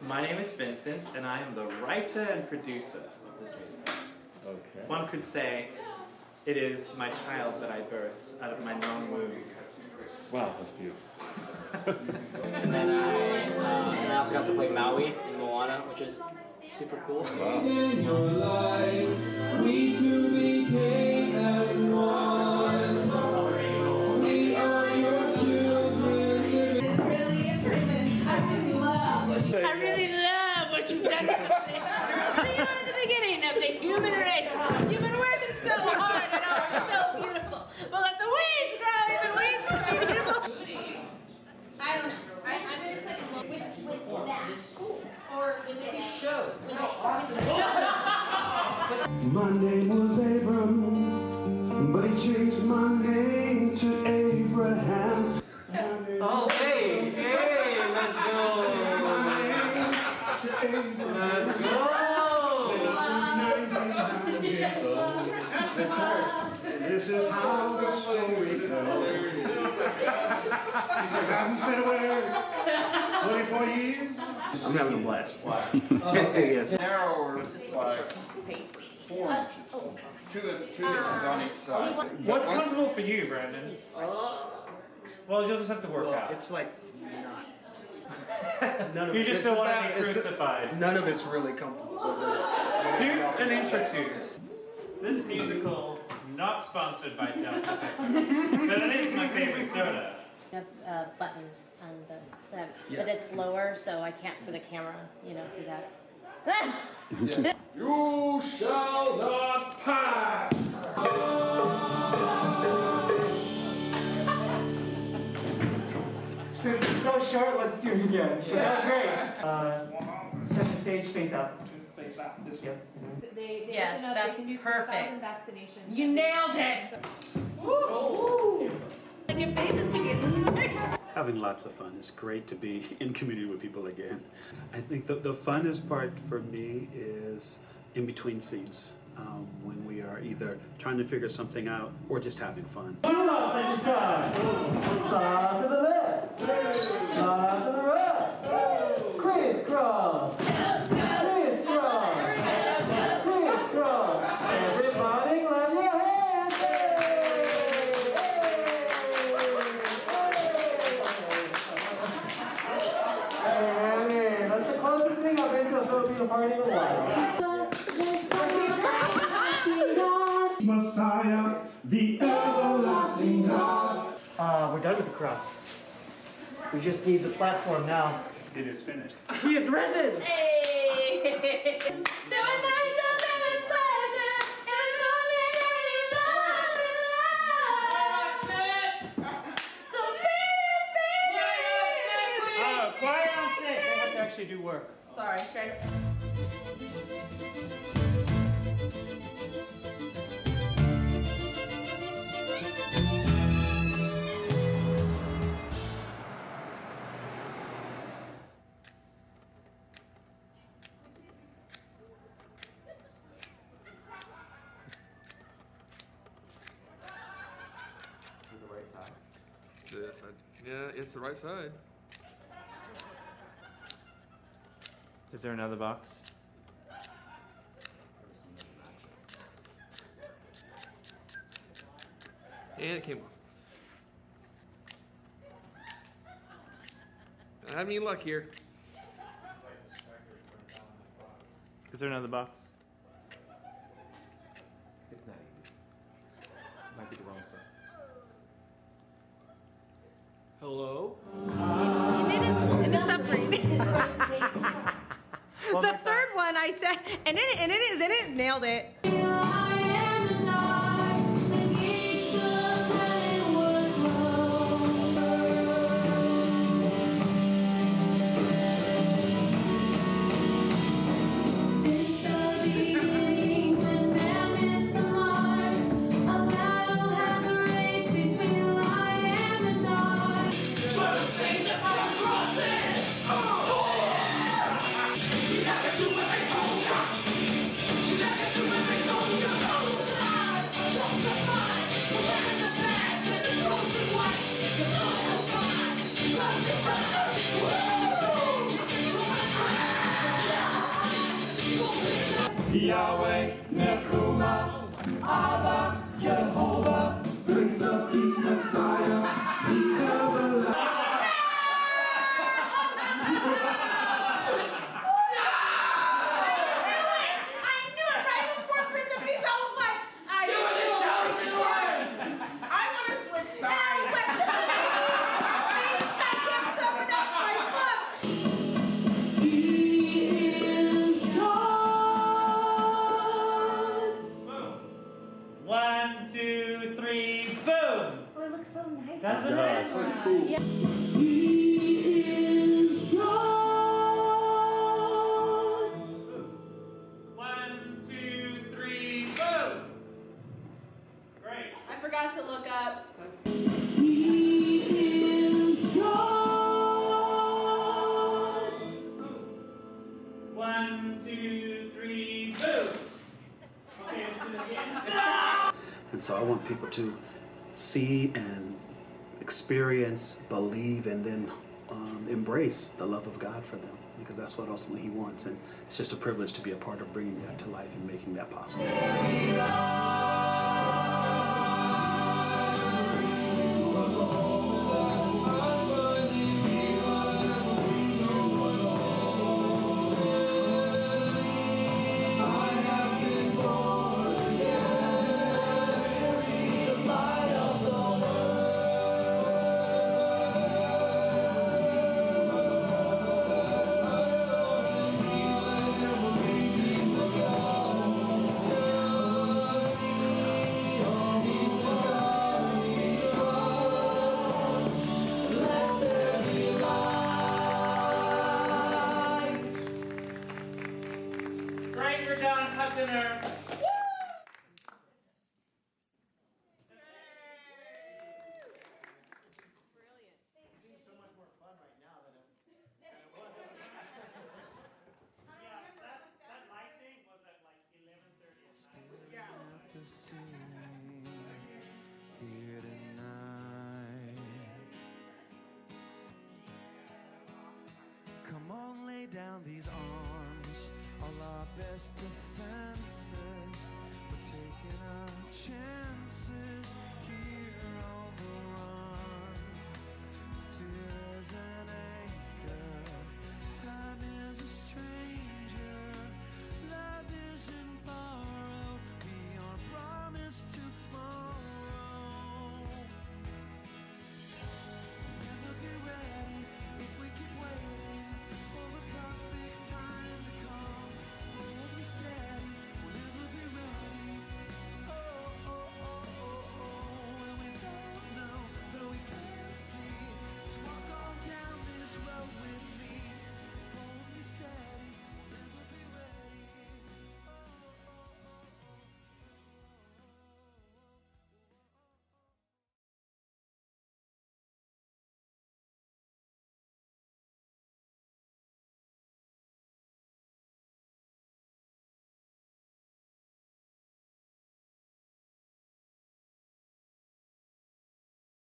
My name is Vincent, and I am the writer and producer of this musical. Okay. One could say it is my child that I birthed out of my non-womb. Wow, that's beautiful. And then I also got to play Maui in Moana, which is super cool. Wow. In your life, we two became as one. We are your children. It's really improvement. I really love what you've done with the thing. So you're at the beginning of the human race. You've been working so hard and it's so beautiful. But let the weeds grow, even weeds can be beautiful. I don't know. I'm going to play with that. Or with this show. My name was Abram, but he changed my name to Abraham. Oh, hey, let's go. Let's go. This is how the story goes. I haven't said a word. 24 years. I'm having a blast. Yes. Narrower by 4 inches. 2 inches on each side. What's comfortable for you, Brandon? Well, you'll just have to work out. It's like None of you just don't want to be crucified. None of it's really comfortable. So Do an inch or two. This musical is not sponsored by Delta Pepper, but it is my favorite soda. I have a button on that, but it's lower, so I can't for the camera, do that. You shall not pass. Since it's so short, let's do it again. Yeah. That was great. Center stage, face up. Face out. This Yep. Yes, that's perfect. You nailed it. Woo! Your faith is beginning. Having lots of fun. It's great to be in community with people again. I think the funnest part for me is in between scenes, when we are either trying to figure something out or just having fun. Slide to the left. Slide to the right. Crisscross. Crisscross. Crisscross. Everybody clap your hands. Hey, that's the closest thing I've been to a Filipino party in a while. Messiah, the everlasting God. We're done with the cross. We just need the platform now. It is finished. He is risen! Hey! Quiet on set. They have to actually do work. Sorry, okay. Yeah, it's the right side. Is there another box? And it came off. Not having any luck here. Is there another box? It's not easy. Might be the wrong side. Hello? It is suffering. The third one I said, and it nailed it. Do what they call Yahweh, Nekuma, Abba, Jehovah, Prince of Peace, Messiah, the everlasting. One, two, three, boom! Oh, it looks so nice. Doesn't it? That's cool. Yeah. He is God. 1, 2, 3, boom! Great. I forgot to look up. He is God. 1, 2, 3, boom! Okay, let's do it again. And so I want people to see and experience, believe, and then embrace the love of God for them, because that's what ultimately He wants. And it's just a privilege to be a part of bringing that to life and making that possible. Great, we're done. Have dinner. The sea here tonight. Come on, lay down these arms, all our best defenses. We're taking a